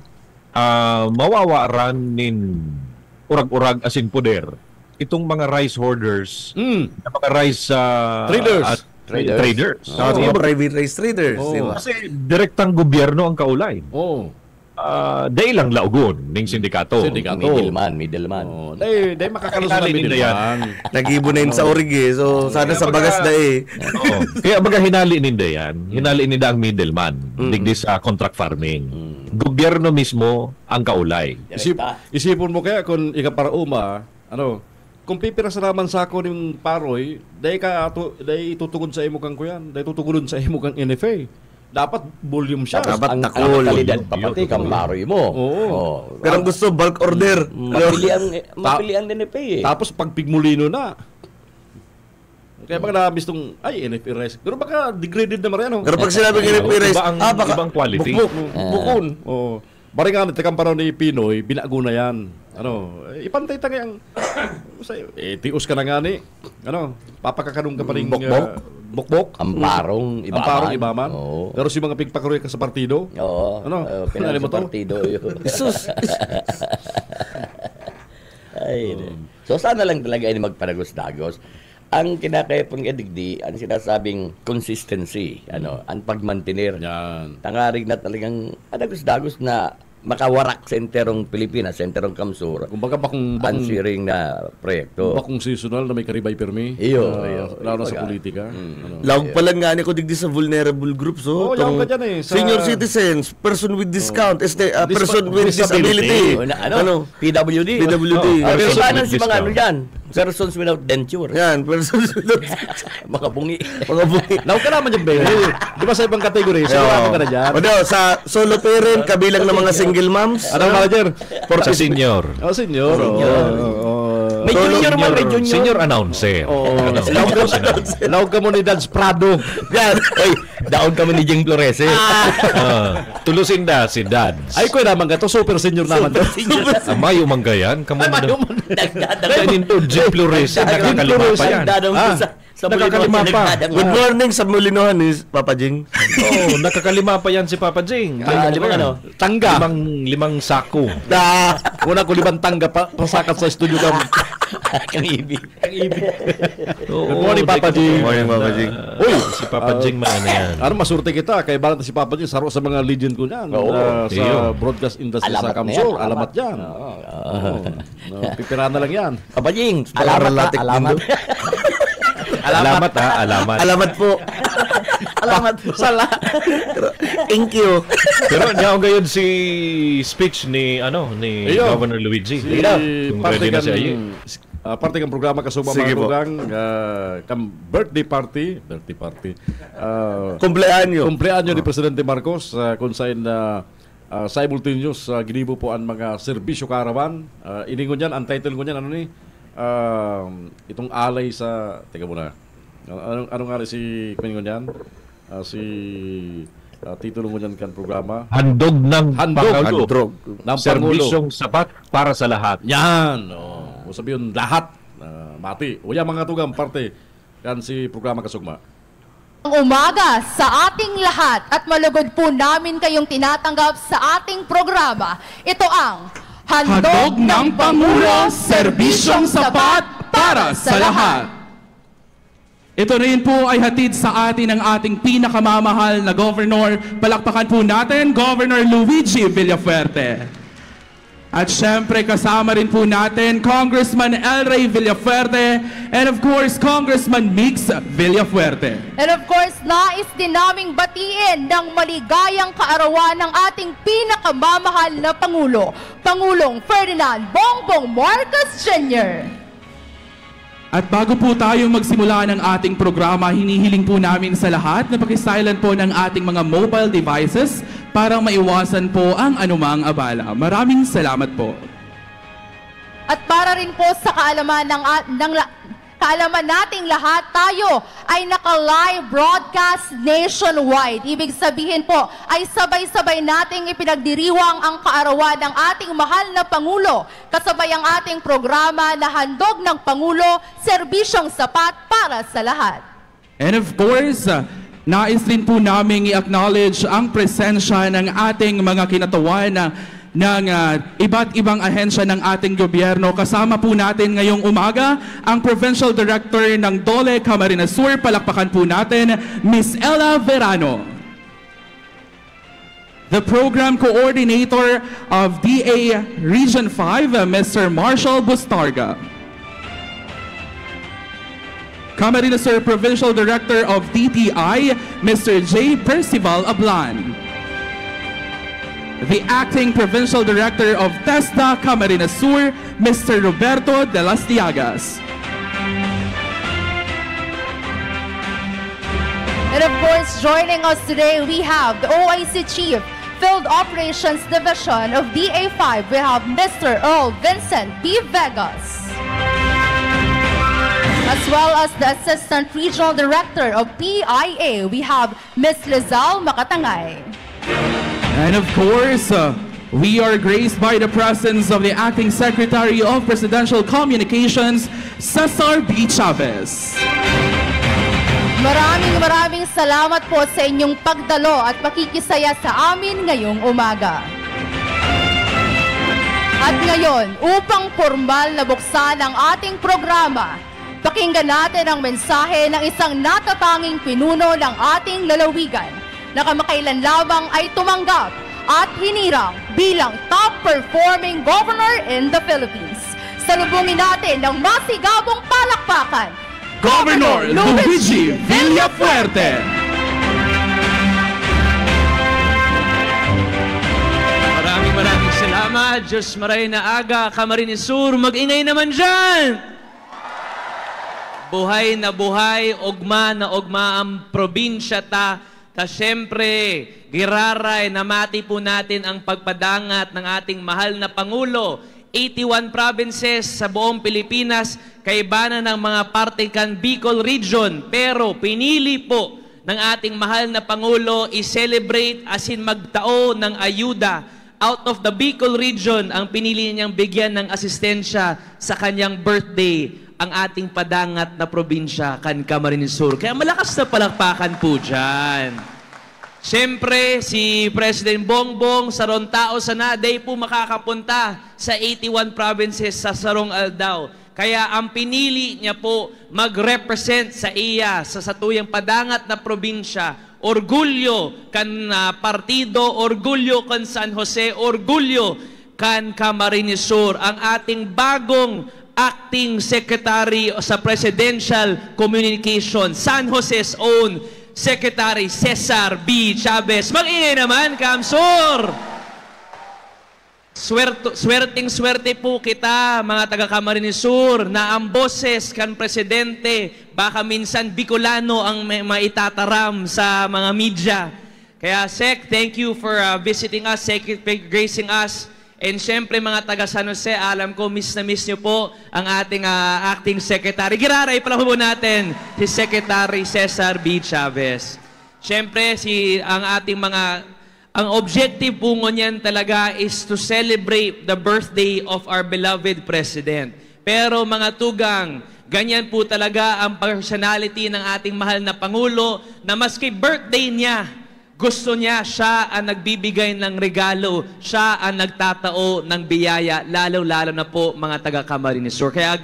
mawawaran nin urag-urag asin poder. Itong mga rice hoarders, mga rice traders. Private rice traders. Kasi direktang gobyerno ang kaulay. Dahil lang laugon ng sindikato. Middleman. Dahil makakalusot na middleman. Nag-ibo na yun sa orig So, sana sa bagas na Kaya baga hinali ninda yan. Hinali ninda ang middleman. Digdi sa contract farming. Gobyerno mismo ang kaulay. Isipon mo kaya kung ikaparauma, kung pipira sa naman sa ako ng Paroy, dahil itutugon sa imo kang kuyan, dahil tutugon sa imo kang NFA. Dapat volume siya. Dapat nakul. Ang kalidad papati kang Paroy mo. Pero gusto bulk order. Mapili ang NFA Tapos pag pigmulino na. Kaya baka nabis itong, NFA rice. Pero baka degraded naman yan. Pero pag sinabi ng NFA rice, baka ibang quality. Bukon. Bari nga, tekang panahon ni Pinoy, binago na yan. Ipantay ta kayang, tius ka na nga ni. Papakakanong ka pa rin bukbok. Amparong ibaman. Pero si mga pigpakuroy ka sa partido. Pinali mo to? Partido. Isus. So sana lang talaga ay magpanagos-dagos. Ang kinakayapang edigdi, ang sinasabing consistency, ang pagmantinir. Tangarig na talagang dagos-dagos na makawarak sa enterong Pilipinas, sa enterong Kamsur. Kumbaga bakong ansiring na proyekto. Bakong seasonal na may karibay permi. Lalo na sa politika. Lawag pa lang nga ko digdi sa vulnerable groups. Senior citizens, person with discount, person with disability. PWD. Paano si mga dyan? Persons without denture. Yan, persons without mga bungi. Lawag ka naman dyan, baby. Di ba sa ibang kategory? Sigurado ka na dyan. Sa solo parent, kabilang ng mga single moms. Anong manager? Sa senior. Senior. May junior man, may junior. Senior announcer. Lawag ka mo ni Dads Prado. Yan. Daon kami ni Jing Florese. Tulusin na si Dads. Ay, ko naman ka to. Super senior naman to. Mayo manggayan. Dagdanin to, Jing Florese. Nakakalima pa yan. Nakakalima pa. Good morning sa Mulinohan ni Papa Jing. Nakakalima pa yan si Papa Jing. Tangga. Limang sako. Una ko 5 tangga pasakat sa studio ka. Kang ibig. Good morning, Papa Jing. Good morning, Papa Jing. Uy, si Papa Jing man yan. Masurte kita. Kaya balat si Papa Jing, saro sa mga legend ko niyan. Sa broadcast industry sa Kamsur. Alamat yan. Pipirana lang yan. Papa Jing, alamat. Alamat. Alamat po. Sala. Thank you. Pero niya ngayon si speech ni Governor Luigi. Parte ng programa kasuma mga lugang birthday party kumpleanyo ni Presidente Marcos kung saan simultaneous ginibo po ang mga serbisyo karawan. Iningon yan, ang title ko yan itong alay sa teka muna anong alay si kuningon yan si titulo mo yan kan programa. Handog ng Pangulo. Handog ng Serbisyong sapat para sa lahat. Yan. O sabi yun, lahat. Mati. O yan mga tugang parte kan si programa Kasugma. Umaga sa ating lahat at malugod po namin kayong tinatanggap sa ating programa. Ito ang Handog ng Pangulo, Serbisyong Sapat para sa Lahat. Ito rin po ay hatid sa atin ng ating pinakamamahal na Governor. Palakpakan po natin, Governor Luigi Villafuerte. At syempre kasama rin po natin Congressman El Rey Villafuerte and of course Congressman Mix Villafuerte. And of course, nais din naming batiin ng maligayang kaarawan ng ating pinakamamahal na Pangulo, Pangulong Ferdinand Bongbong Marcos Jr. At bago po tayo magsimula ng ating programa, hinihiling po namin sa lahat na pakisilent po ng ating mga mobile devices para maiwasan po ang anumang abala. Maraming salamat po. At para rin po sa kaalaman kaalaman nating lahat, tayo ay naka-live broadcast nationwide. Ibig sabihin po ay sabay-sabay nating ipinagdiriwang ang kaarawan ng ating mahal na Pangulo, kasabay ang ating programa na Handog ng Pangulo, Serbisyong Sapat para sa Lahat. And of course, nais din po namin i-acknowledge ang presensya ng ating mga kinatawan ng iba't ibang ahensya ng ating gobyerno. Kasama po natin ngayong umaga ang Provincial Director ng Dole Camarines Sur. Palakpakan po natin, Ms. Ella Verano. The Program Coordinator of DA Region 5, Mr. Marshall Bustarga. Camarines Sur Provincial Director of DTI, Mr. J. Percival Ablan. The Acting Provincial Director of TESDA Camarines Sur, Mr. Roberto de las Llagas. And of course, joining us today, we have the OIC Chief, Field Operations Division of DA5. We have Mr. Earl Vincent B. Vegas. As well as the Assistant Regional Director of PIA, we have Ms. Lizal Makatangay. And of course, we are graced by the presence of the Acting Secretary of Presidential Communications, Cesar B. Chavez. Maraming salamat po sa inyong pagdalo at pakikisaya sa amin ngayong umaga. At ngayon, upang formal na buksan ang ating programa, pakinggan natin ang mensahe ng isang natatanging pinuno ng ating lalawigan na kamakailan lamang ay tumanggap at hinirang bilang top-performing governor in the Philippines. Salubungin natin ng masigabong palakpakan, Governor Luigi Villafuerte! Maraming salamat. Diyos maray na aga, Camarines Sur, mag-ingay naman dyan! Buhay na buhay, ugma na ugma ang probinsya ta siyempre, giraray, namati po natin ang pagpadangat ng ating mahal na Pangulo. 81 provinces sa buong Pilipinas, kaibanan ng mga parte kan Bicol Region. Pero pinili po ng ating mahal na Pangulo i-celebrate as in magtao ng ayuda. Out of the Bicol Region, ang pinili niyang bigyan ng asistensya sa kanyang birthday, ang ating padangat na probinsya, kan Camarines Sur. Kaya malakas na palakpakan po dyan. Siyempre, si President Bongbong, sarong tao sa naday po makakapunta sa 81 provinces sa Sarong Aldao. Kaya ang pinili niya po mag-represent sa iya, sa satuyang padangat na probinsya. Orgulyo kan partido, orgulyo kan San Jose, orgulyo kan Camarines Sur. Ang ating bagong Acting Secretary sa Presidential Communication, San Jose's own Secretary Cesar B. Chavez. Mag-ingay naman, Kamsur! Swerteng-swerte po kita, mga taga-Camarines Sur, na ang boses kan Presidente, baka minsan Bicolano ang maitataram sa mga media. Kaya, Sec, thank you for visiting us, gracing us. And syempre mga taga San Jose, alam ko miss na miss nyo po ang ating Acting Secretary. Giraray pala po natin si Secretary Cesar B. Chavez. Siyempre, ang objective po niyan talaga is to celebrate the birthday of our beloved President. Pero mga tugang, ganyan po talaga ang personality ng ating mahal na Pangulo na maski birthday niya, gusto niya, siya ang nagbibigay ng regalo, siya ang nagtatao ng biyaya, lalo-lalo na po mga taga Camarines Sur. Kaya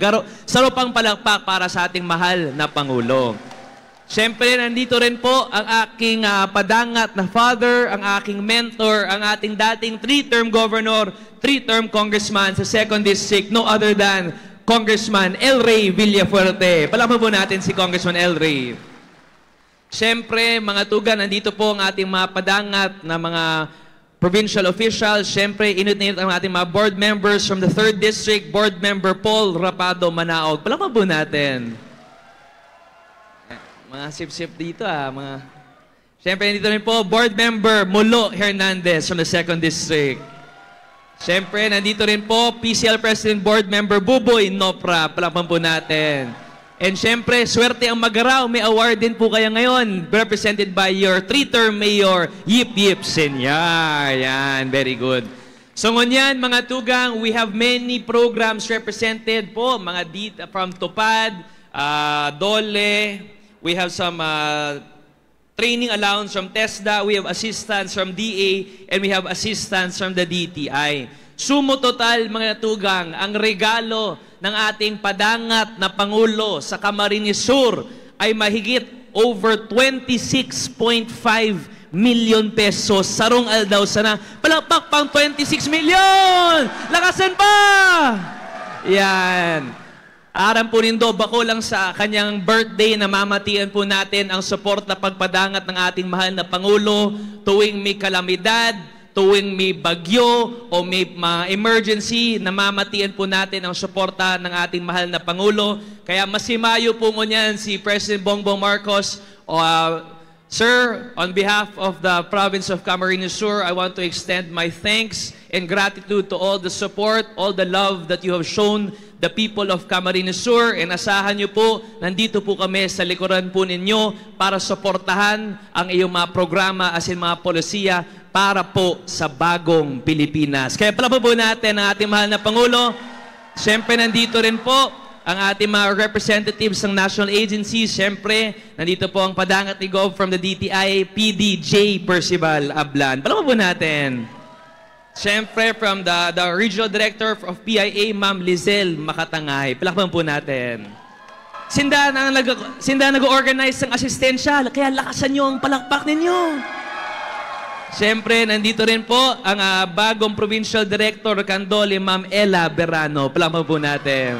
sarupang palakpak para sa ating mahal na Pangulo. Siyempre, nandito rin po ang aking padangat na father, ang aking mentor, ang ating dating 3-term governor, 3-term congressman sa 2nd District, no other than Congressman El Rey Villafuerte. Palakpan po natin si Congressman El Rey. Siyempre, mga tugan, nandito po ang ating mga padangat na mga provincial officials. Siyempre, init ang ating mga board members from the 3rd District, Board Member Paul Rapado Manaog. Palakpan po natin. Mga sip-sip dito Siyempre, nandito rin po, Board Member Mulo Hernandez from the 2nd District. Siyempre, nandito rin po, PCL President Board Member Buboy Nopra. Palakpan po natin. And siyempre, swerte ang Magaraw. May award din po kayo ngayon, represented by your 3-term Mayor, Yip Yip Senyar. Yan, very good. So ngunyan, mga tugang, we have many programs represented po, mga from Tupad, Dole. We have some training allowance from TESDA, we have assistance from DA, and we have assistance from the DTI. Sumo total, mga tugang, ang regalo ng ating padangat na Pangulo sa Camarines Sur ay mahigit over 26.5 million pesos. Sarong aldaw sana. Palakpak pang 26 million! Lakasan pa! Yan. Aram po nindo, bako lang sa kanyang birthday na mamatian po natin ang support na pagpadangat ng ating mahal na Pangulo tuwing may kalamidad, tuwing may bagyo o may emergency, namamatian po natin ang suporta ng ating mahal na Pangulo. Kaya masimayo po ngunyan si President Bongbong Marcos. Sir, on behalf of the province of Camarines Sur, I want to extend my thanks and gratitude to all the support, all the love that you have shown the people of Camarines Sur. And asahan niyo po, nandito po kami sa likuran po ninyo para suportahan ang iyong mga programa as in mga polisiya para po sa bagong Pilipinas. Kaya pala po natin ang ating mahal na Pangulo. Siyempre, nandito rin po ang ating mga representatives ng national agencies. Siyempre, nandito po ang padangat ni Gov from the DTI, PDJ Percival Ablan. Pala po natin. Siyempre, from the Regional Director of PIA, Ma'am Lizelle Makatangay. Palakpan po natin. Sinda nag-organize ng asistensya, kaya lakasan nyo ang palakpak ninyo. Siyempre, nandito rin po ang bagong Provincial Director Candole, Ma'am Ella Berano. Palakpan po natin.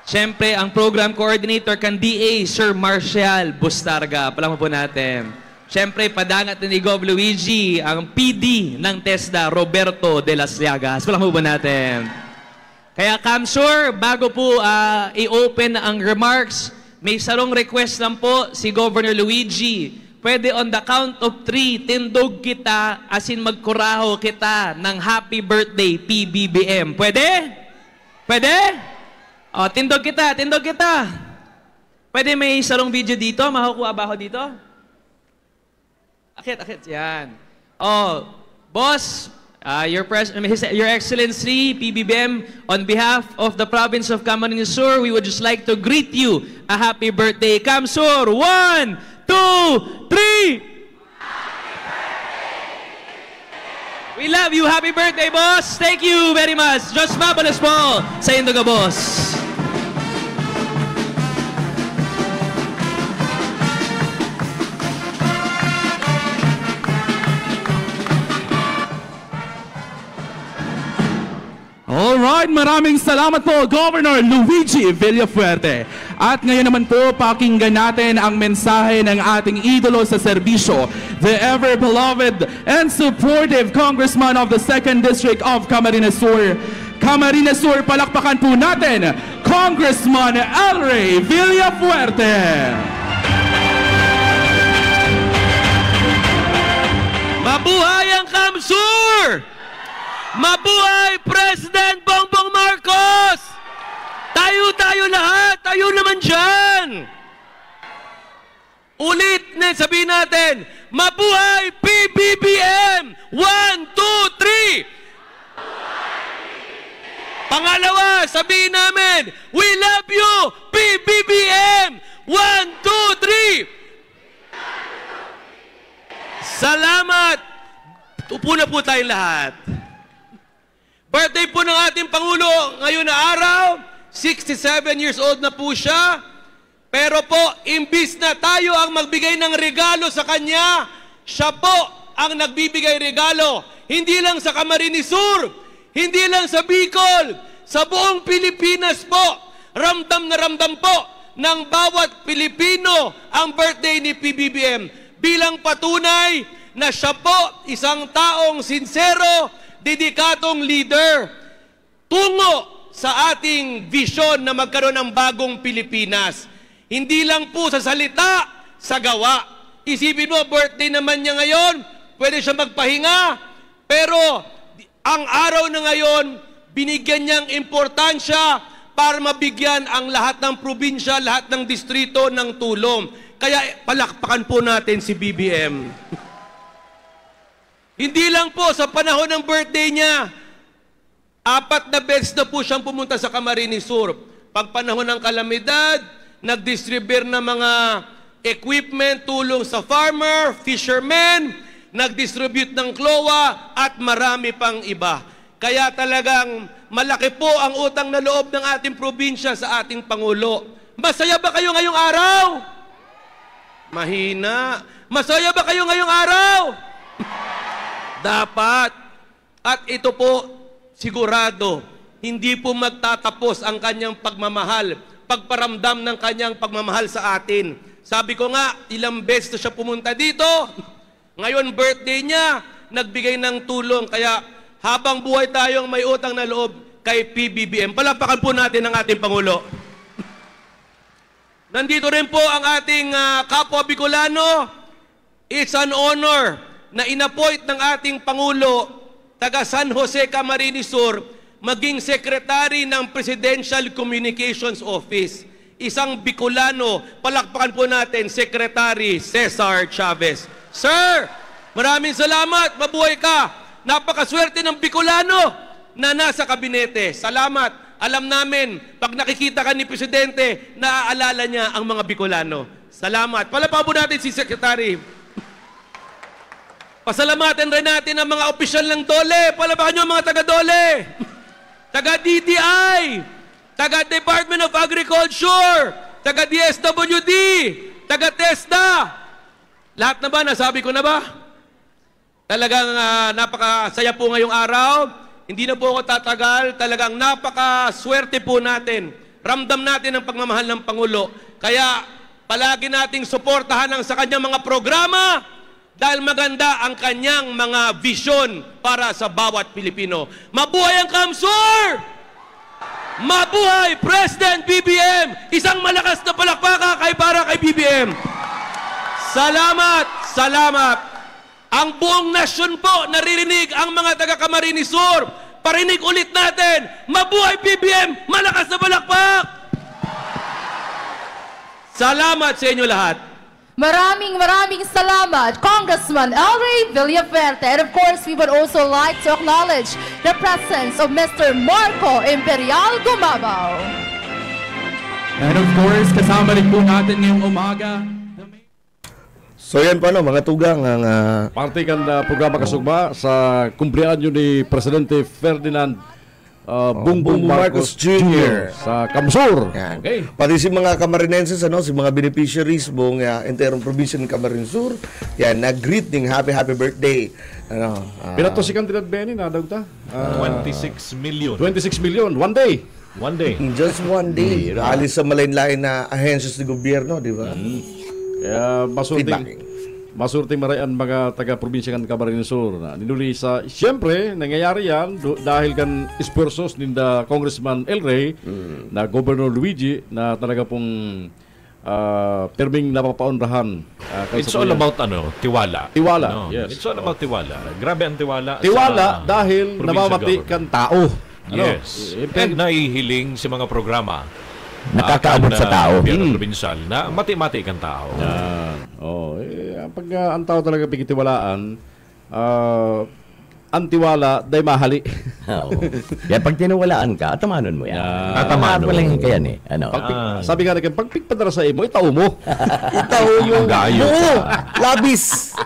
Siyempre, ang Program Coordinator kan DA, Sir Marcial Bustarga. Palakpan po natin. Siyempre, padangat ni Gov Luigi, ang PD ng TESDA, Roberto de las Llagas. Palakpan po natin. Kaya, Kamsur, bago po i-open ang remarks, may sarong request lang po si Governor Luigi. Pwede on the count of 3, tindog kita, asin magkuraho kita ng happy birthday PBBM. Pwede? Pwede? O, tindog kita, tindog kita. Pwede may sarong video dito? Makukuha ba ako dito? Akit, yan. Oh, boss, Your Excellency, PBBM, on behalf of the province of Camarines Sur, we would just like to greet you a happy birthday. Kamsur, 1, 2, 3. We love you. Happy birthday, boss. Thank you very much. Just mabalas po sa Indoga, boss. Alright, maraming salamat po, Governor Luigi Villafuerte. At ngayon naman po, pakinggan natin ang mensahe ng ating idolo sa serbisyo, the ever-beloved and supportive Congressman of the 2nd District of Camarines Sur. Camarines Sur, palakpakan po natin, Congressman El Rey Villafuerte. Mabuhay ang Kamsur! Mabuhay President Bongbong Marcos! Tayo lahat! Tayo naman dyan! Ulit na sabihin natin, mabuhay PBBM! 1, 2, 3! Pangalawa, sabihin namin, we love you, PBBM! 1, 2, 3! Salamat! Upo na po tayong lahat. Birthday po ng ating Pangulo ngayon na araw. 67 years old na po siya. Pero po, imbis na tayo ang magbigay ng regalo sa kanya, siya po ang nagbibigay regalo. Hindi lang sa Camarines Sur, hindi lang sa Bicol, sa buong Pilipinas po. Ramdam na ramdam po ng bawat Pilipino ang birthday ni PBBM. Bilang patunay na siya po isang taong sincero, dedikatong leader tungo sa ating vision na magkaroon ng bagong Pilipinas. Hindi lang po sa salita, sa gawa. Isipin mo, birthday naman niya ngayon, pwede siya magpahinga, pero ang araw na ngayon, binigyan niyang importansya para mabigyan ang lahat ng probinsya, lahat ng distrito ng tulong. Kaya palakpakan po natin si BBM. Hindi lang po sa panahon ng birthday niya, 4 na beses na po siyang pumunta sa Camarines Sur. Pag panahon ng kalamidad, nag-distribute ng mga equipment, tulong sa farmer, fishermen, nag-distribute ng CLOA at marami pang iba. Kaya talagang malaki po ang utang na loob ng ating probinsya sa ating Pangulo. Masaya ba kayo ngayong araw? Mahina. Masaya ba kayo ngayong araw? Dapat. At ito po, sigurado, hindi po magtatapos ang kanyang pagmamahal, pagparamdam ng kanyang pagmamahal sa atin. Sabi ko nga, ilang beses na siya pumunta dito. Ngayon, birthday niya, nagbigay ng tulong. Kaya habang buhay tayong may utang na loob kay PBBM, palapakan po natin ang ating Pangulo. Nandito rin po ang ating kapwa Bicolano. It's an honor na inappoint ng ating Pangulo, taga San Jose, Camarines Sur, maging sekretary ng Presidential Communications Office. Isang Bicolano, palakpakan po natin, Secretary Cesar Chavez. Sir, maraming salamat, mabuhay ka. Napakaswerte ng Bicolano na nasa kabinete. Salamat. Alam namin, pag nakikita ka ni Presidente, naaalala niya ang mga Bicolano. Salamat. Palakpakan po natin si Secretary. Pasalamatan rin natin ang mga opisyal ng DOLE. Palabakan nyo ang mga taga-DOLE. Taga-DTI. Taga-Department of Agriculture. Taga-DSWD. Taga-TESDA. Lahat na ba? Nasabi ko na ba? Talagang napakasaya po ngayong araw. Hindi na po ako tatagal. Talagang napakaswerte po natin. Ramdam natin ang pagmamahal ng Pangulo. Kaya palagi nating suportahan ang sa kanyang mga programa. Dahil maganda ang kanyang mga vision para sa bawat Pilipino. Mabuhay ang Kamsur! Mabuhay President BBM! Isang malakas na palakpaka para kay BBM. Salamat! Salamat! Ang buong nasyon po naririnig ang mga taga Camarines Sur. Parinig ulit natin. Mabuhay BBM! Malakas na palakpak! Salamat sa inyo lahat. Maraming salamat, Congressman El Rey Villaferte. And of course, we would also like to acknowledge the presence of Mr. Marco Imperial Gumabaw. And of course, kasama rin po natin ngayong umaga. So yan pa no, mga tugang ang parte kan programa kasugba sa kumpleanyo ni Presidente Ferdinand Bongbong Marcos Jr. sa Kamsur. Okay. Pati si mga Camarinenses, si mga beneficiaries buong enterong probinsya ng Camarines Sur, nag-greeting happy birthday. Pinatosikan tinad Benny na daw ta? 26 million. 26 million, one day. Just one day. Alis sa malain-lain na ahensyas ng gobyerno, di ba? Kaya masurting marayan mga taga-probinsya kan Camarines Sur na ninuli sa, siyempre nangyayari yan dahil kan esforsos ni Congressman El Rey na Governor Luigi na talaga pong terming napapaunrahan. It's all about tiwala. Tiwala, yes. It's all about tiwala. Grabe ang tiwala. Tiwala dahil namamati kan tao. Yes. And nahihiling si mga programa nakakaabot sa tao. Provincial na mati-mati kang tao. Pag ang tao talaga pagkitiwalaan, ang tiwala day mahali. Yan, pag tinawalaan ka, atamanon mo yan. Atamanon. Walang kaya ni. Sabi nga rin, pag pikpadara sa imo, itaw mo. Itaw mo. Gayo. Labis.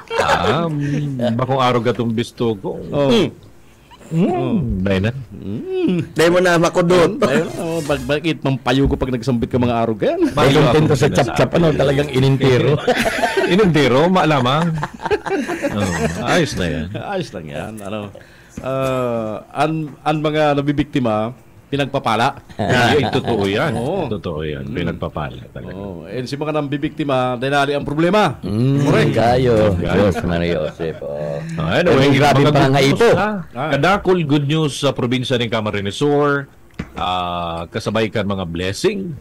Bakong araw ka itong bisto ko. Dahil na. Dahil mo na makudot. Bakit mampayo ko pag nagsambit ka mga araw ka yan? May kontento sa chap-chap, talagang inintiro. Inintiro, maalamang. Ayos na yan. Ayos lang yan. Ang mga nabibiktima, pinagpapala. Totoo yan. Totoo yan. Pinagpapala talaga. And si mga nabibiktima, dahil ang problema. Correct. Kayo. Diyos, Maria Josep. Anyway, grabe pa nga ito. Kadakol, good news sa probinsya ng Camarines Sur. Kasabay kan mga blessing.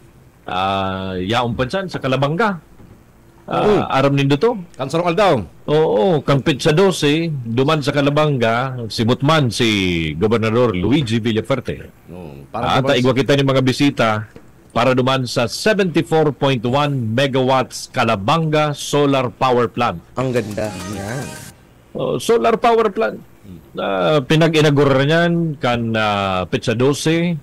Yaong pansan sa Calabanga. Aram nindo to. Kansarong aldaw. Oo, kampit sa 12, duman sa Calabanga, simutman si Gobernador Luigi Villaferte. At igwa kita ni mga bisita para duman sa 74.1 megawatts Calabanga Solar Power Plant. Ang ganda. Yan. Solar Power Plant. Pinag-inagura niyan kan Pizza 12,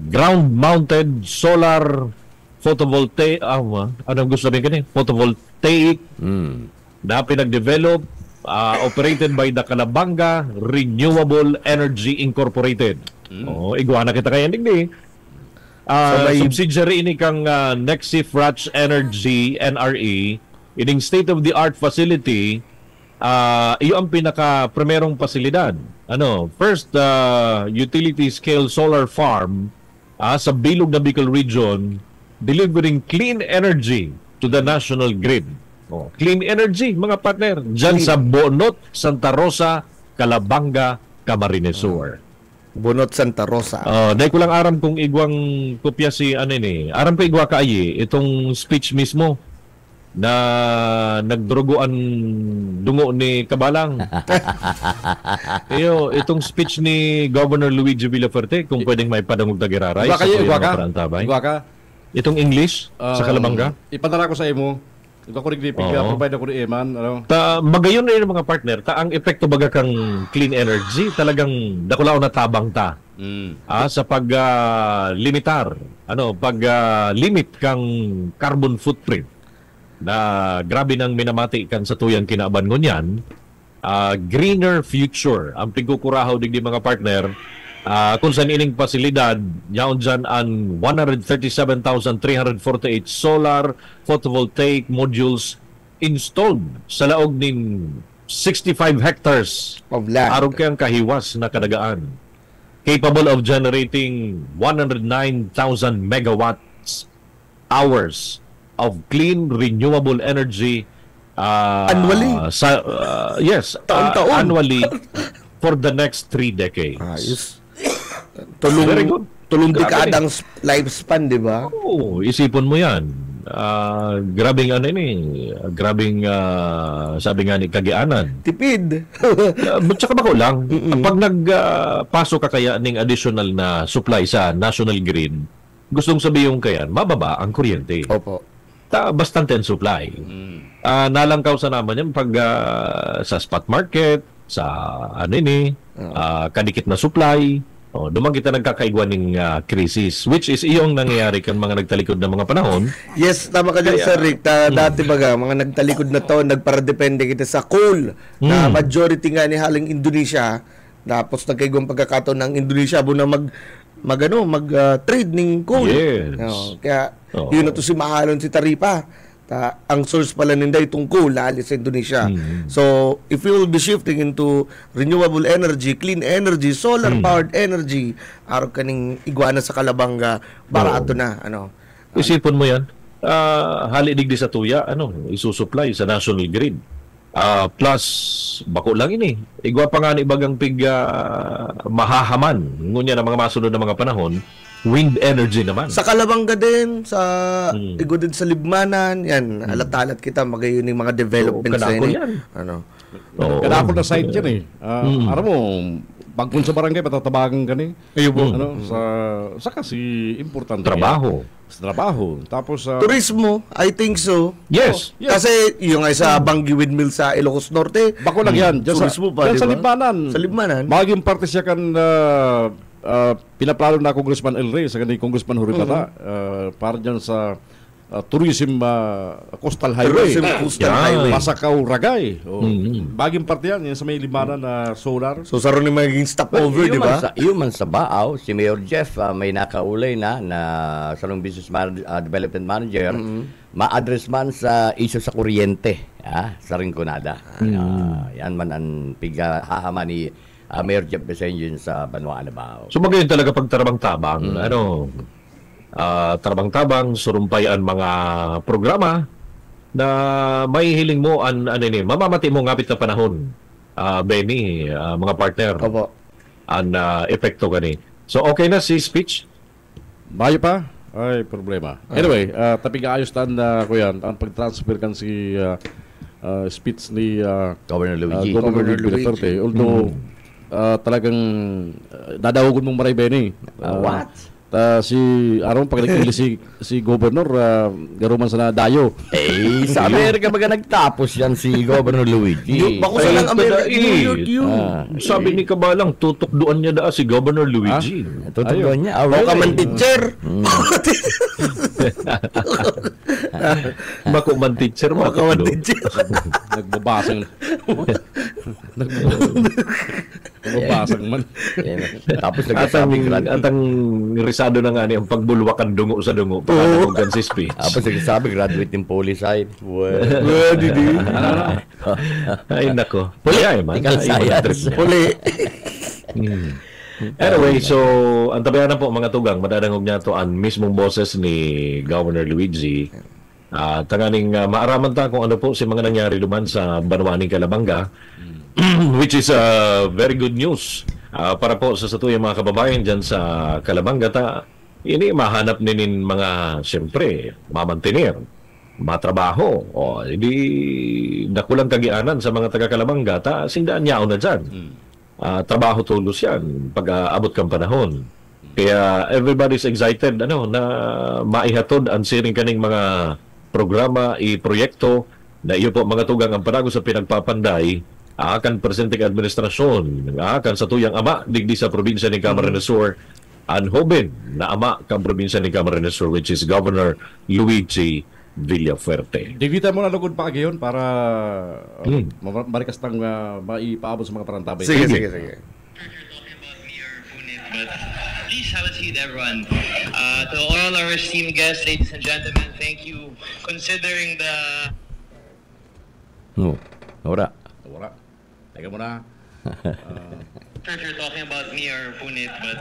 ground-mounted solar photovoltaic, anong gusto sabihin kanina? Photovoltaic na pinag-develop, operated by the Calabanga Renewable Energy Incorporated. Iguana kita kaya hindi. Subsidiary ini kang Nexif Ratch Energy, NRE, ining state-of-the-art facility, iyo ang pinaka-primerong pasilidad. First, utility-scale solar farm sa bilog na Bicol region, delivering clean energy to the national grid. Clean energy, mga partner, dyan sa Bonot, Santa Rosa, Calabanga, Camarines Sur. Bonot, Santa Rosa. Dahil ko lang aram kung igwang kopya si aram ko igwa kaayi, itong speech mismo na nagdrugoan dungo ni Kabalang. Itong speech ni Governor Luigi Villaferte, kung pwedeng may padangog tagiraray. Igwa ka? Itong English sa Calabanga. Ipadala ko sa imo. Ito ko rin provide ako ni Eman. Magayon na yun mga partner. Ang epekto baga kang clean energy, talagang dakulao na tabang ta. Sa pag-limitar, pag-limit kang carbon footprint na grabe nang minamati kan sa tuyang kinaaban ngunyan. Greener future ang pigkukurahaw digdi mga partner. Kung saan ining pasilidad, yaon dyan ang 137,348 solar photovoltaic modules installed sa laog ng 65 hectares of land. Arog kayang kahiwas na kadagaan. Capable of generating 109,000 megawatts hours of clean renewable energy annually. Yes, taon-taon. Annually for the next 3 decades. Ayos. Very good. Tulong dekadang lifespan, di ba? Oo, isipon mo yan. Grabing sabi nga ni Kagianan. Tipid. Tsaka bako lang, pag nagpasok ka kaya ng additional na supply sa national grid, gustong sabihin kaya, mababa ang kuryente. Opo. Bastante ang supply. Nalangkaw sa naman yan pag sa spot market, sa kadikit na supply, dumang kita nagkakaigwan ng krisis, which is iyong nangyayari kan mga nagtalikod na mga panahon. Yes, tama ka dyan, Sir Rick. Dati baga, mga nagtalikod na to, nagparadepende kita sa coal, na majority nga ni haling Indonesia, tapos nagkaigwang pagkakataon ng Indonesia, na mag-trade ng coal. Yes. Kaya, yun na to si mahalon si taripa. Ang source pala ninda itong coal lalo sa Indonesia. So, if you will be shifting into renewable energy, clean energy, solar-powered energy, araw kaning iguana sa Calabanga, barato na. Isipon mo yan. Hali digdi sa tuya, isusupply sa national grid. Plus, bako lang ini. Igwa pa nga ni bagang mahahaman. Ngunya na mga masunod na mga panahon, wind energy naman. Sa Calabanga din, sa igo din sa Libmanan, yan, alat-alat kita magayon ng mga developments yan. Kadako na site yan Aram mo, pagpun sa barangay patatabagan kani. Ayun po. Ano sa kasi importante Trabaho. Sa trabaho. Tapos Turismo, I think so. Yes. Kasi yung ay sa Bangi Windmill sa Ilocos Norte, bako lang yan. turismo pa, Sa di ba? Libmanan. Sa Libmanan. Maging parte siya kan pinaplano na Congressman El Rey sa kanil Congressman Huripata para dyan sa tourism coastal highway. Tourism coastal highway. Pasakaw Ragay. Baging parte yan sa may Libmanan na solar. So sa ron yung magiging stopover, di ba? Yung man sa Baaw, si Mayor Jeff may nakaulay na salong business development manager, ma-address man sa issue sa kuryente sa Rinconada. Yan man ang hahama ni Mayor Jeff Besenyo sa Banwa Alabao. So magayon talaga pagtarabang-tabang. Tarabang-tabang, surumpayan mga programa na may hiling mo mamamati mo ngapit na panahon. Benny, mga partner. Opo. Epekto gani. So okay na si speech? Bayo pa? Ay, problema. Anyway, tapi ayos tan kuya, ang pag-transfer kan si speech ni Governor Luigi. Governor Luigi. Although talagang dadawogon mong maray Benny. What? Si aron pag nagpili si Governor garuman sa dayo. Sa Amerika baga nagtapos yan si Governor Luigi. Bako sa lang Amerika, New York yun. Sabi ni Kabalang, tutukduan niya si Governor Luigi. Tutukduan niya. Baka man teacher. Bako man teacher. Baka man teacher. Nagbabasang. Nagbabasang man. Tapos nagsasabi atang risado na nga ang pagbulwakan dungo sa dungo. Pagkakagugan si speech. Tapos nagsasabi, graduate ng Policide. Ay, nako. Puli ay man. Puli. Anyway, so ang tabayanan po mga tugang, madadangog niya to ang mismong boses ni Governor Luigi. Tanganing maaraman ta kung ano po si mga nangyari luman sa Banwaning Calabanga, which is very good news para po sa satuyang mga kababayan dyan sa Calabanga. Ini mahanap ninin mga, siyempre, mamantinir, matrabaho, hindi nakulang kagianan sa mga taga-Calabanga, sindaan niyaon na dyan. Trabaho tulos yan pag abot kang panahon. Kaya everybody's excited na maihatod ang siring kaning mga programa, proyekto na iyo po mga tugang ang panago sa pinagpapanday akan presenting administrasyon akan sa tuyang ama digdi sa probinsya ni Camarines Sur anhoben na ama kang probinsya ni Camarines Sur, which is Governor Luigi Villafuerte. Digita mo na lugod pa kayon para marikas tang maipaabot sa mga parantabay. Sige. Please have a seat, everyone. To all our esteemed guests, ladies and gentlemen, thank you. Considering the... Ora. Teka muna. If you're talking about me or Punit, but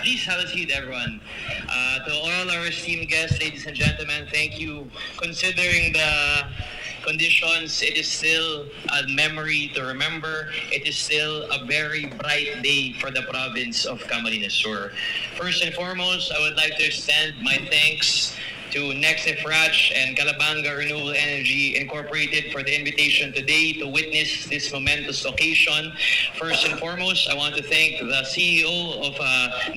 please have a seat, everyone. To all our esteemed guests, ladies and gentlemen, thank you. Considering the conditions, it is still a memory to remember. It is still a very bright day for the province of Camarines Sur. First and foremost, I would like to extend my thanks to NextEFRACH and Calabanga Renewable Energy Incorporated for the invitation today to witness this momentous occasion. First and foremost, I want to thank the CEO of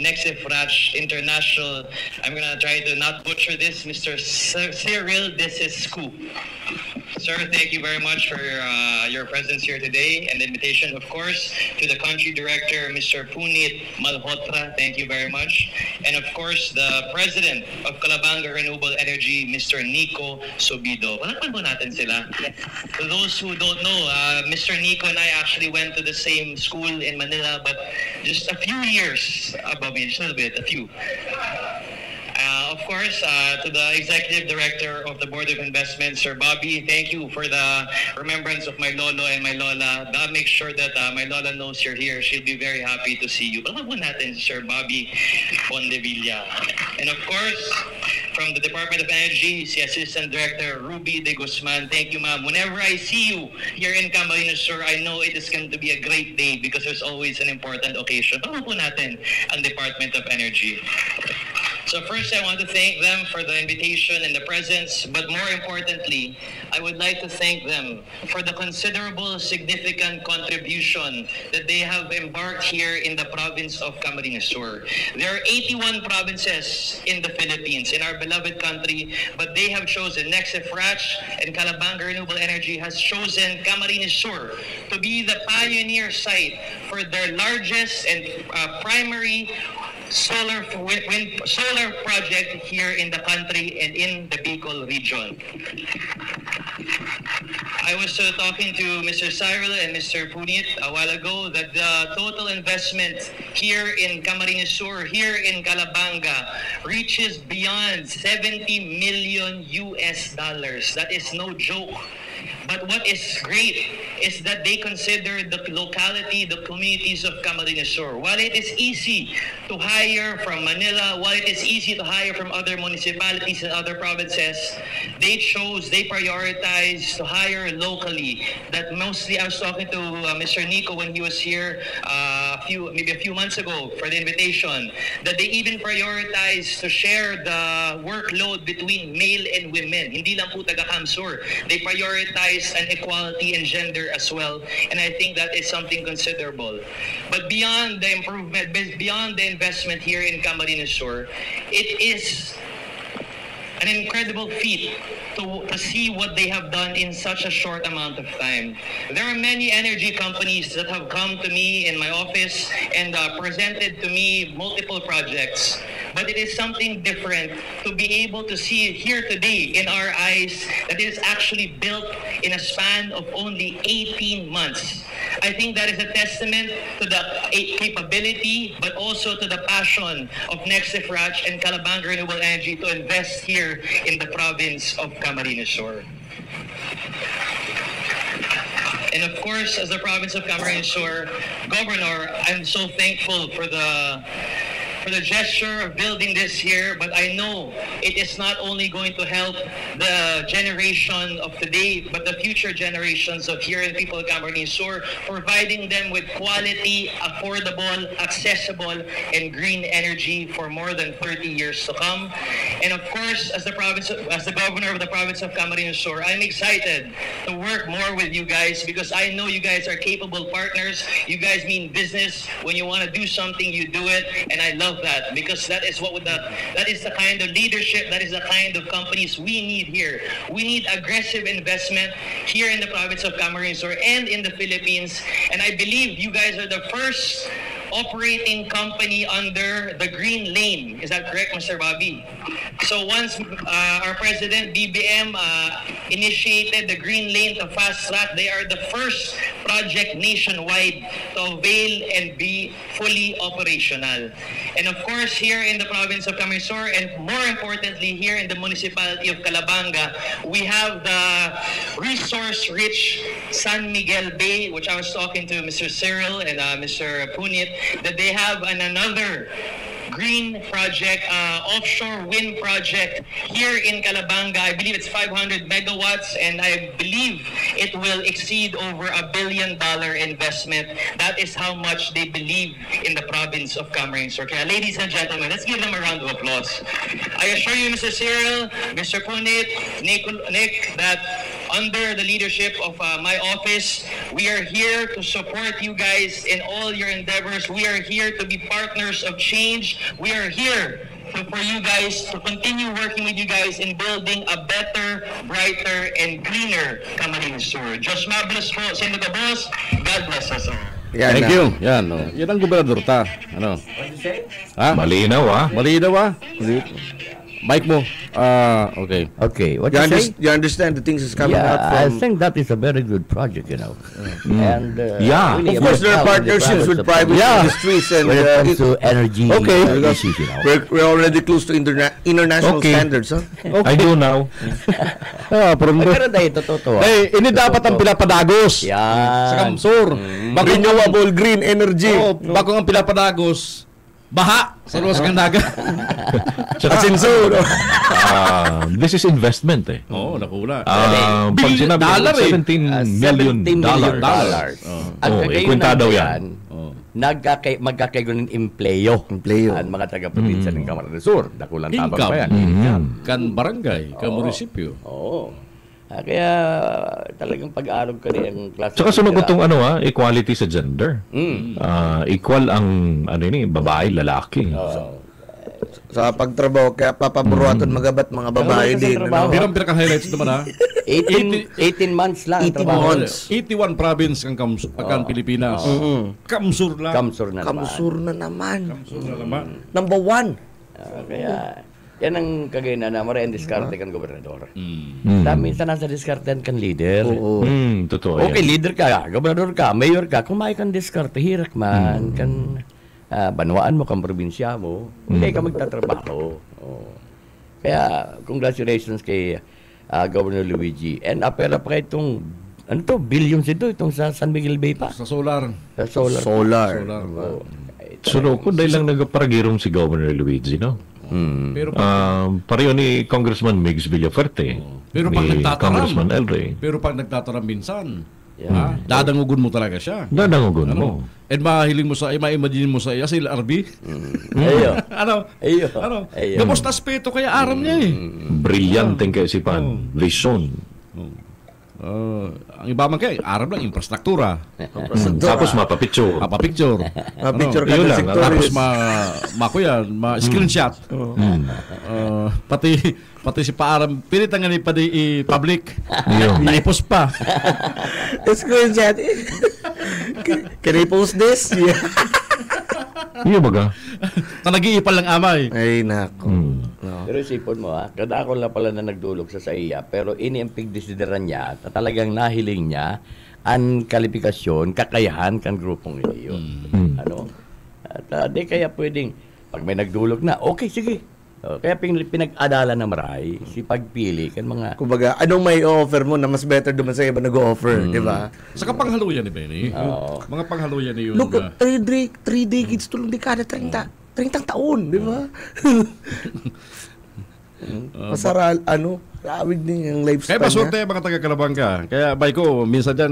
NextEFRACH International. I'm going to try to not butcher this, Mr. Cyril Desescu. Sir, thank you very much for your presence here today and the invitation, of course, to the country director, Mr. Punit Malhotra. Thank you very much. And of course, the president of Calabanga Renewable Energy, Mr. Nico Sobido. Palakpan po natin sila. For those who don't know, Mr. Nico and I actually went to the same school in Manila, but just a few years above me, just a little bit, a few. Of course, to the Executive Director of the Board of Investment, Sir Bobby, thank you for the remembrance of my lolo and my lola. Make sure that my lola knows you're here. She'll be very happy to see you. Palakpan po natin si Sir Bobby Pondevilla. And of course, from the Department of Energy, si Assistant Director Ruby De Guzman. Thank you, ma'am. Whenever I see you here in Camarines Sur, I know it is going to be a great day because there's always an important occasion. Palakpan po natin ang Department of Energy. So first, I want to thank them for the invitation and the presence, but more importantly, I would like to thank them for the considerable, significant contribution that they have embarked here in the province of Camarines Sur. There are 81 provinces in the Philippines, in our beloved country, but they have chosen, Nexifrach and Calabanga Renewable Energy has chosen Camarines Sur to be the pioneer site for their largest and primary solar project here in the country and in the Bicol region. I was talking to Mr. Cyril and Mr. Punit a while ago that the total investment here in Camarines Sur, here in Calabanga, reaches beyond $70 million. That is no joke. But what is great is that they consider the locality, the communities of Camarines Sur. While it is easy to hire from Manila, while it is easy to hire from other municipalities and other provinces, they prioritize to hire locally. That mostly, I was talking to Mr. Nico when he was here maybe a few months ago for the invitation, that they even prioritize to share the workload between male and women. Hindi lang po taga-Camsur. They prioritize an equality in gender as well, and I think that is something considerable. But beyond the improvement, beyond the investment here in Camarines Sur, it is an incredible feat to see what they have done in such a short amount of time. There are many energy companies that have come to me in my office and presented to me multiple projects. But it is something different to be able to see here today in our eyes that it is actually built in a span of only 18 months. I think that is a testament to the capability, but also to the passion of Nexifrach and Calabanga Renewable Energy to invest here in the province of Camarines Sur. And of course, as the province of Camarines Sur governor, I'm so thankful for the gesture of building this here, but I know it is not only going to help the generation of today, but the future generations of here in people of Camarines Sur, providing them with quality, affordable, accessible, and green energy for more than 30 years to come. And of course, as the governor of the province of Camarines Sur, I'm excited to work more with you guys because I know you guys are capable partners. You guys mean business. When you want to do something, you do it, and I love that because that is the kind of leadership, that is the kind of companies we need here. We need aggressive investment here in the province of Camarines Sur and in the Philippines, and I believe you guys are the first operating company under the green lane. Is that correct, Mr. Bobby? So once our president, BBM, initiated the green lane to fast track, they are the first project nationwide to avail and be fully operational. And of course, here in the province of Camarines Sur, and more importantly, here in the municipality of Calabanga, we have the resource-rich San Miguel Bay, which I was talking to Mr. Cyril and Mr. Punit, that they have another green project, offshore wind project here in Calabanga. I believe it's 500 megawatts, and I believe it will exceed over $1 billion investment. That is how much they believe in the province of Camarines Sur. Okay, ladies and gentlemen, let's give them a round of applause. I assure you, Mr. Cyril, Mr. Punit, Nick, that under the leadership of my office, we are here to support you guys in all your endeavors. We are here to be partners of change. We are here for you guys to continue working with you guys in building a better, brighter, and greener Camarines Sur. Diyos mabless po sa inyo, boss. God bless us all. Thank you. Yan, no. Yan ang gobernador ta. Ano? What did you say? Ha? Malinaw, ha? Malinaw, ha? Mic mo. Okay. Okay. What you say? You understand the things is coming out from... I think that is a very good project, you know. And really of course, there are partnerships with private industries and when it comes to energy issues, you know. We're already close to international standards, huh? I do now. Pero dahil totoo. Ini dapat ang pinapadagos. Sa Camsur. Renewable green energy. Bago ang pinapadagos. Baha sa luwas ng dagat. Asinsur. This is investment eh. Oo, nakula. Pag sinabi $17 million. At kwenta daw yan. magkakaygunin empleyo. Ang mga taga-probinsya ng Camarines Sur. Dakulang tabang Income. pa yan. Kan barangay, kan munisipyo. Oo. Kaya talagang pag-aaral ka rin ang klase. Tsaka sumagot tong equality sa gender. Equal ang babae, lalaki. Sa pagtrabaho, kaya papaburuaton magabat mga babae din. Pero ang pinaka-highlights naman 18 months lang. 18 months. 81 province ang Pilipinas. Kamsur lang. Kamsur na naman. Number 1. Kaya yan ang kagaya na maraming diskarte kan gobernador. Minsan nasa diskarte kan leader. Totoo. Okay, leader ka, gobernador ka, mayor ka, kung may kan diskarte, hirak man, kan banwaan mo, kan probinsya mo, hindi ka magtatrabaho. Kaya, congratulations kay Governor Luigi. And apela pa itong, billions itong sa San Miguel Bay pa. Sa solar. Sa solar. So, kung dahil lang nagparagirong si Governor Luigi, no? Pero pareho ni Congressman Migs Villafuerte. Pero pag ni nagtataram, Congressman El Rey. Pero pag nagtataram minsan, dadangugon mo talaga siya. Dadangugon mo. And mahiling mo sa, ma-imagine mo sa iya, si RB. Ayo. Gabos na aspeto kaya aram niya Brilyante ang kaisipan. Vision. Ang iba man kayo, aram lang, infrastruktura. Tapos mapapicture. Mapapicture. Mapicture ka yun ng lang. sector. Tapos screenshot. Pati si Paaram, pilitan nga ni pati i-public. Naipos pa. Screenshot. Can I post this? Iyo baga. Nag-iipal lang amay. Ay, nako. Pero isipon mo kada ako lang pala na nagdulog sa iya, pero iniimpig desideran niya at talagang nahiling niya ang kalifikasyon, kakayahan kan grupong iyon. At di kaya pwedeng, pag may nagdulog na, okay, sige. Kaya pinag-adala na maray, si pagpili kan mga... Kumbaga, anong may offer mo na mas better duman sa iba nag-offer, di ba? Sa kapanghaluyan ni Benny. Mga panghaluyan ni yun. Look, 3 decades, tulong dekada, 30 taon, di ba? Masaral, awid din yung lifespan. Kaya pasorte mga taga-Kalabanga. Kaya bay ko, minsan dyan,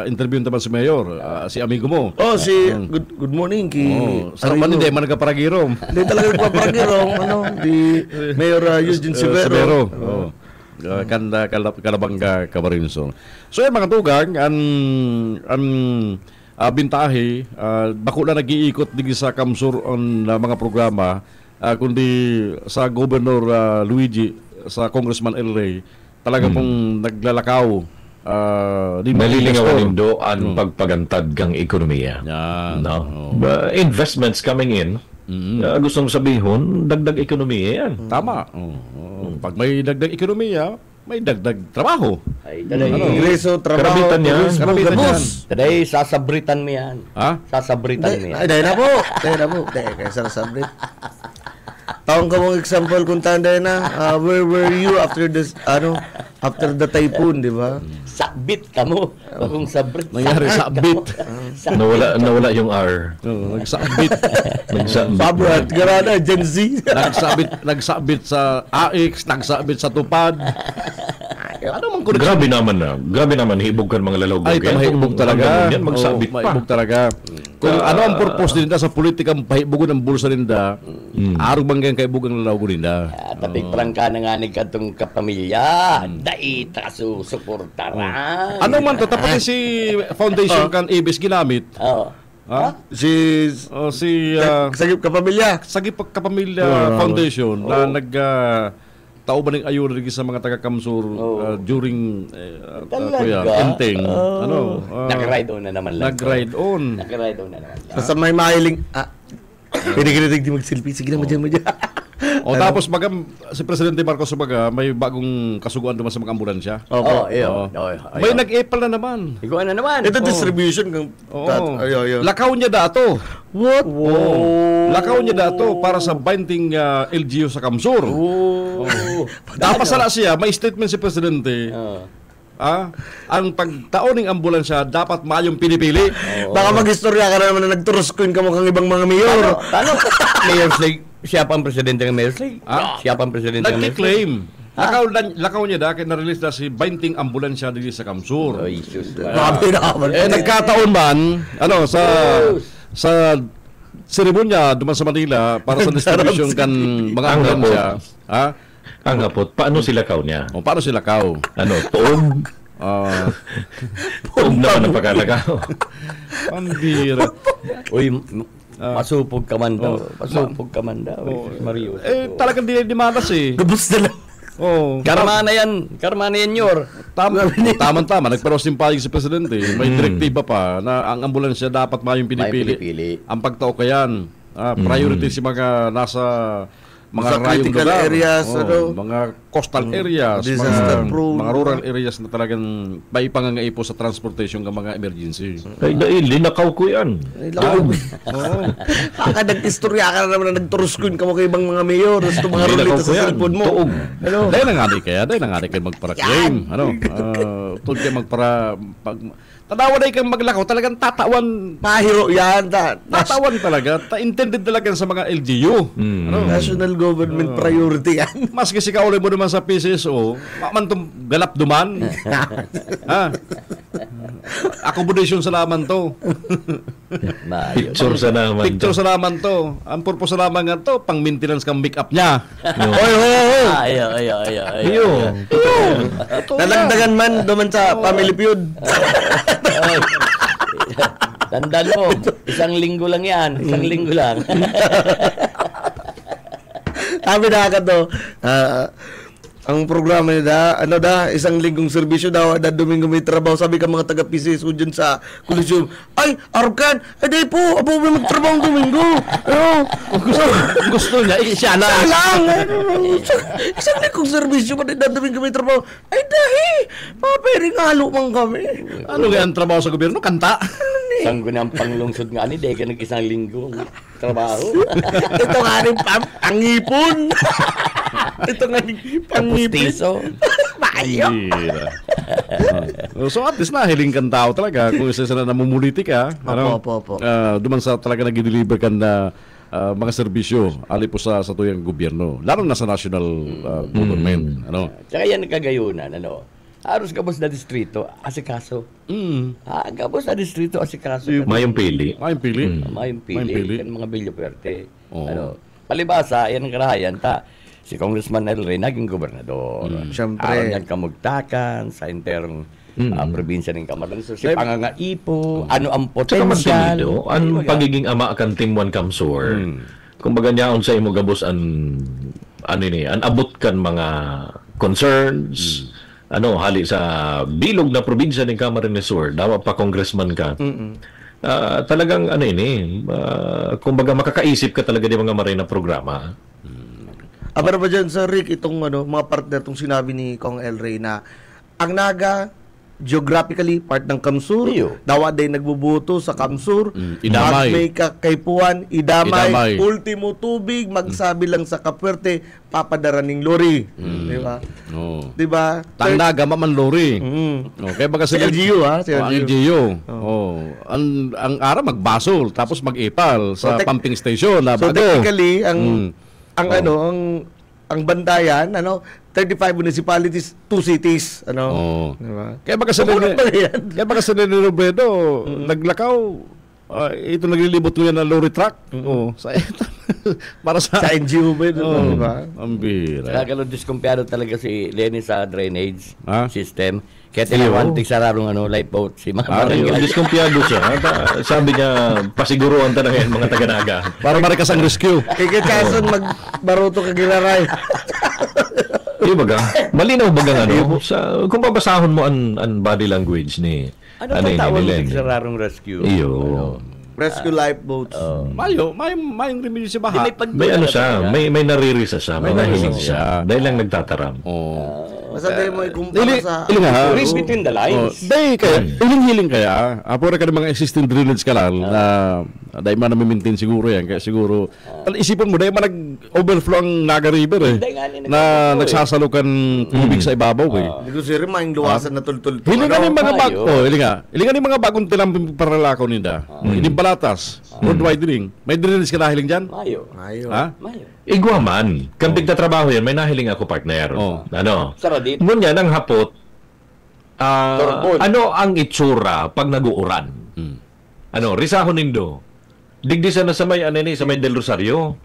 interview naman si Mayor, si amigo mo. Good morning Sa man hindi, man nagkaparagirong. Hindi talaga nagpaparagirong, di Mayor Eugene Severo. Kanda Kalabanga, Camarines. So yung mga tugang, ang bintahe, bako na nag-iikot din sa Kamsur on mga programa, kundi sa Governor Luigi, sa Congressman El Rey, talaga pong naglalakaw. Nalilingawan nindo ang pagpagantad ng ekonomiya. Investments coming in, gustong sabihin, dagdag ekonomiya yan. Tama. Pag may dagdag ekonomiya, may dagdag trabaho. Ingreso, trabaho, karabitan yan. Today, sasabritan mo yan. Sasabritan mo yan. Dahil na po. Kaya sasabrit. Taong ka mong example kung tanda na, where were you after after the typhoon, di ba? Sabit ka mo. Kung sabrit. Nangyari sabit. Nawala yung R. Nagsabit. Pablo at Garana, Gen Z. Nagsabit sa AX, nagsabit sa tupad. Grabe naman hibog kan mga lalawag. Ay, mahibog talaga. Magsabit pa. Mahibog talaga. Kung ano ang purpose nila sa politikang pahibogon ng bulsa nila, arog bang kaibog ang lalawag nila. Tapig prangka na nga nagkatong kapamilya, daita susuportaran. Ano man to, tapos si foundation kan Ibis ginamit. Sagip Kapamilya. Sagip Kapamilya Foundation na tao ba ng ayun rin sa mga taga-Kamsur during Enteng. Nag-ride on na naman lang. Nag-ride on na naman lang. Basta may mahiling, pinigilig di mag-selfie. Sige na, madyan. Tapos si Presidente Marcos may bagong kasuguan naman sa mga ambulansya. May nag-epal na naman. Iguan na naman. Ito distribution ng lakaw niya dato. What? Lakaw niya dato para sa binding LGU sa Kamsur. Napasala siya, may statement si Presidente. Ang pagtaon ng ambulansya dapat mayong pinipili. Baka mag-istorya ka na naman na nagturuskoin ka mo kang ibang mga mayor. Paano? Mayor's League. Siya pa ang presidente ng Mayor's League. Siya pa ang presidente ng Mayor's League. Nag-claim. Lakaw niya dahil na-release na si binding ambulansya dito sa Kamsur. Ay, sus. Nagkataon man, sa seremonya duman sa Manila para sa distribution kan mga ahensya. Ha? Ang hapot, paano sila kaw niya? O, paano sila kaw? Ano, tuog? Tuog naman ang pagkalagaw. Pambira. Uy, masupog ka man daw. Masupog ka man daw. Mario. Talagang dinedimanas eh. Gabos na lang. Oh, Karma na yan, Yor. Tama. Nagparo-simpayig si Presidente. May direktiba pa na ang ambulansya dapat mayong pinipili. Ang pagtao kayan. Priority si mga nasa mga sa rayong critical lugar. areas, mga coastal areas, disaster prone. mga rural areas na talagang may pangangaipo sa transportation ng mga emergency. Ay, linakaw ko yan. Kaka nag-istorya ka na naman na nagturuskun ka mo kay ibang mga mayor. Gusto mga rolita sa cellphone mo. Tuog. Dahil nangaday kayo magpara-claim. Tuog kayo magpara... Tanawa na kang maglakaw, talagang tatawan. Mahiro yan. Tatawan talaga. Intended talaga sa mga LGU. National government priority yan. Maski si kaulay mo naman sa PCSO, mamantong galap duman. Ha? Accommodation sa laman to. Picture sa naman Picture sa naman to. Ang purpose sa naman nga to, pang maintenance kang make-up niya. Ayo. Nalagdagan man duman sa Family Feud. Tandaan mo, isang linggo lang yan. Isang linggo lang. Sabi na ka to, ang programa nila, isang linggong serbisyo daw, Domingo may trabaho. Sabi ka mga taga-PCSO dyan sa Coliseum, ay, Arkan, di po, abo may magtrabaho ang Domingo. Gusto niya, siya lang. Isang linggong serbisyo pa na Domingo may trabaho. Ay, dahi, papiring halo man kami. Ano kaya ang trabaho sa gobyerno? Kanta? Saan ko na ang panglungsod nga ni, dahil ka nag-isang linggo trabaho. Ito nga rin pangipon. Ito nga rin Pustiso. Mayo. So at least nahiling kang tao talaga kung isa na namumuliti ka. Opo. Duman sa talaga nag-deliver ka na mga serbisyo ali po sa tuyang gobyerno. Lalo na sa national government. Tsaka yan nagkagayunan. Haros gabos na distrito, asikaso. Gabos na distrito, asikaso. Mayong pili. Mayong pili. Kan mga Bilyo Puerte. Palibasa, yan ang karahayan. Si Congressman El Rey naging gobernador. Siyempre. Araw niyang kamugtakan sa interong probinsya ng Camarines. Si pangangaipo, ano ang potensyal. Ang pagiging ama kan Team 1 Kamsur. Kumbaga niya sa imo gabos an abot kan mga concerns. Hali sa bilog na probinsya ng Camarines Sur, dawa pa congressman ka. Talagang kumbaga makakaisip ka talaga ng mga maray na programa. Pero ba dyan sa Rick, itong mga partner itong sinabi ni Kong El Rey na ang Naga geographically part ng Kamsur, dawa day nagbubuto sa Kamsur, idamay. May kakaipuan, idamay, ultimo tubig, magsabi lang sa Kapuerte, papadara ng lori. Diba? Diba? Tang Naga maman lori. Okay, baga si LGU Si LGU. Ang araw magbasol, tapos mag-ipal sa pumping station. So technically, ang bandayan, 35 municipalities, 2 cities, diba? Kaya baka sa Nene Robredo, naglakaw, ito naglilibot ko yan ng lorry truck. Para sa NGO ba yun? Diba? Ang bira. Kaya kalong diskumpiyado talaga si Lenny sa drainage system. Kaya tinawantig sa rarong lifeboat si mga barangay. Diskumpiyado siya. Sabi niya, pasiguruan talaga yung mga taga-Naga. Para marikas ang rescue. Kaya kason magbaruto kagilaray. Baga, malinaw baga kung babasahon mo ang body language ni ano tawag sa rarong rescue? Rescue lifeboats. May remedyo sa baha. May naririsa siya. May nahiling siya. Dahil lang nagtataram. Masabi mo ikumpara sa... Read between the lines. Hiling kaya. Apura ka ng mga existing drainage kanal na dahil man na-maintain siguro yan. Kaya siguro... Isipin mo, dahil man nag-overflow ang Naga River na nagsasalukan tubig sa ibabaw Hindi ko siri, maing luwasan na tultul. Hilingan yung mga hilingan yung mga bagong tinamping paralakaw nila. Balatas, road widening. May drainage ka nahiling dyan? Mayo. Igwaman. Kampig na trabaho yan, may nahiling ako partner. Saradit. Ngunyan ang hapot, ano ang itsura pag nag-uuran? Risahon nindo. digdi sana sa may sa may Del Rosario.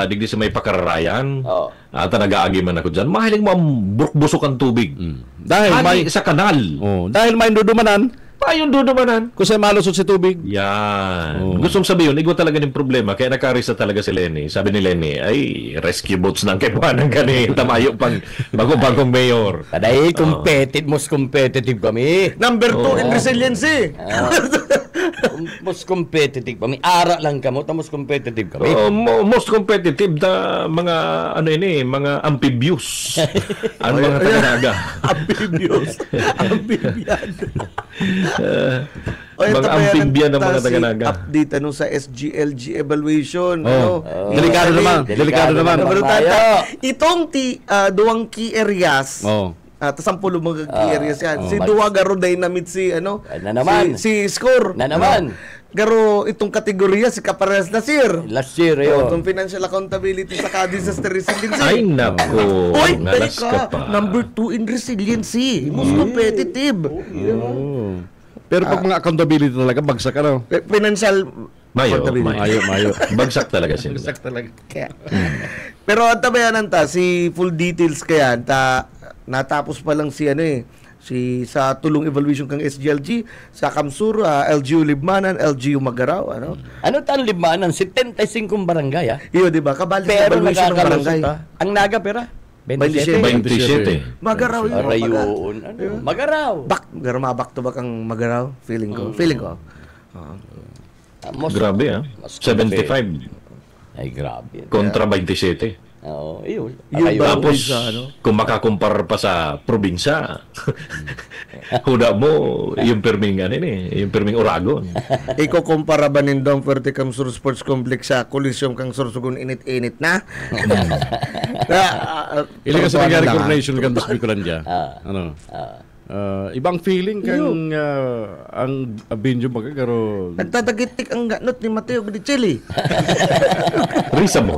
Digdi sa may Pakararayan. At nag-aagi man ako diyan. Mahiling mo ang busok ang tubig. Dahil may sa kanal. Dahil may dudumanan. Yung dudumanan. Kung sa'y malusot si tubig. Yan. Gustong sabihin, igwa talaga ng problema. Kaya nakarisa talaga si Lenny. Sabi ni Lenny, ay, rescue boats nang kaipuanan ka ni Tamayo pang bagong mayor. Taday, most competitive kami. Number 2 in resiliency. Most competitive kami. Ara lang kamo, most competitive kami. Most competitive na mga mga amphibious. Ang mga taganaga. Amphibious. Amphibian. Mga amphibian ng mga taganaga. Update sa SGLG evaluation. Delikado naman. Itong duwang key areas. Tas ang pulo mga key areas yan. Si Duwa garo dynamite si Score. Na naman. Garo itong kategorya si Capares Nasir. Last year yun. Itong financial accountability sa disaster resiliency. Ay nako. Oy, number 2 in resiliency. Most competitive. Pero pag mga accountability talaga, bagsak financial Mayo. Bagsak talaga sila. Bagsak talaga. Pero ang tabayanan si full details kaya natapos pa lang si sa tulong evaluation kang SGLG sa Kamsur, LGU Libmanan, LGU Magaraw, Ano tan Libmanan? 75 barangay, Iyo, di ba? Kabali sa evaluation ng barangay. Ang naga pera? 27. Magaraw yun. Magaraw. Garo mabak to bak ang Magaraw? Feeling ko. Grabe 75. Ay, grabe. Kontra 27. Yun. Tapos, kung makakumpara pa sa probinsya, huda mo, yung perming Oragon. Iko-kumpara ba nindong Fuerte Kamsur Sports Complex sa Coliseum kang Sorsogon init-init na? Ili ka sa nangyari coordination kang Bisbikulandia. Ibang feeling kang ang Benjo magagaro. Nagtatagitik ang ganot ni Mateo Gudichelli. Risa mo.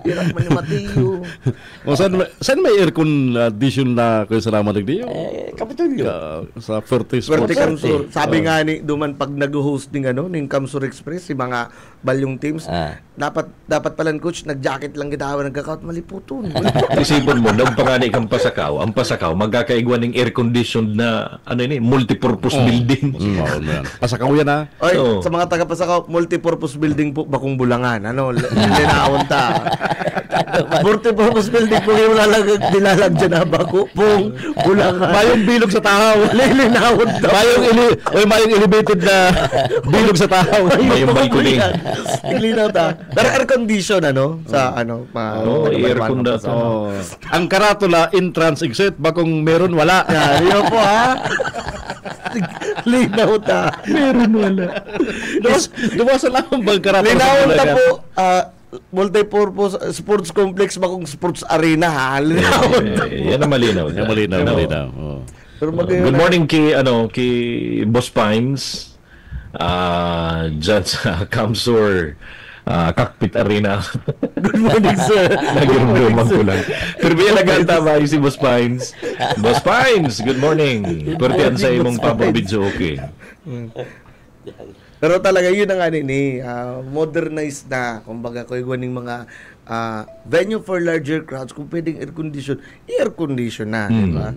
Hirap man ni Mateo. Saan may aircon addition na kayo salamat digdi? Kapitulyo. Sa Fuerte Sports. Kamsur. Sabi nga ni Duman pag nag-host ng Kamsur Express si mga balyong teams, dapat pala coach nag-jacket lang gitawa nagkakaut maliputon. Isipon mo, nagpangani kang pasakaw. Ang pasakaw magkakaigwa ng air-conditioned na multipurpose building. Pasakaw yan Sa mga taga-Pasakaw, multipurpose building po bakong Bulangan. Linawon ta. Multipurpose building po yung nilalag dyan na bako pong Bulangan. Mayong bilog sa tahaw. Linawon ta. Mayong elevated na bilog sa tahaw. Mayong balcony. Linaw ta. Pero air-condition sa air-con na to. Ang karatula entrance exit bakong meron wala. Yun po Linaw ta. Meron wala. Duwasa lang ang karatula. Linaw ta po multipurpose sports complex bakong sports arena Yan ang malinaw. Good morning kay Boss Pines. Dyan sa Kamsur Cockpit Arena. Good morning, sir. Nagirumdumang ko lang. Pero biya nagkanta si Boss Pines. Boss Pines, good morning. Pertian sa imong pababidyo, okay. Pero talaga yun ang modernized na, kumbaga ko yung mga venue for larger crowds, kung pwedeng air condition na, di ba?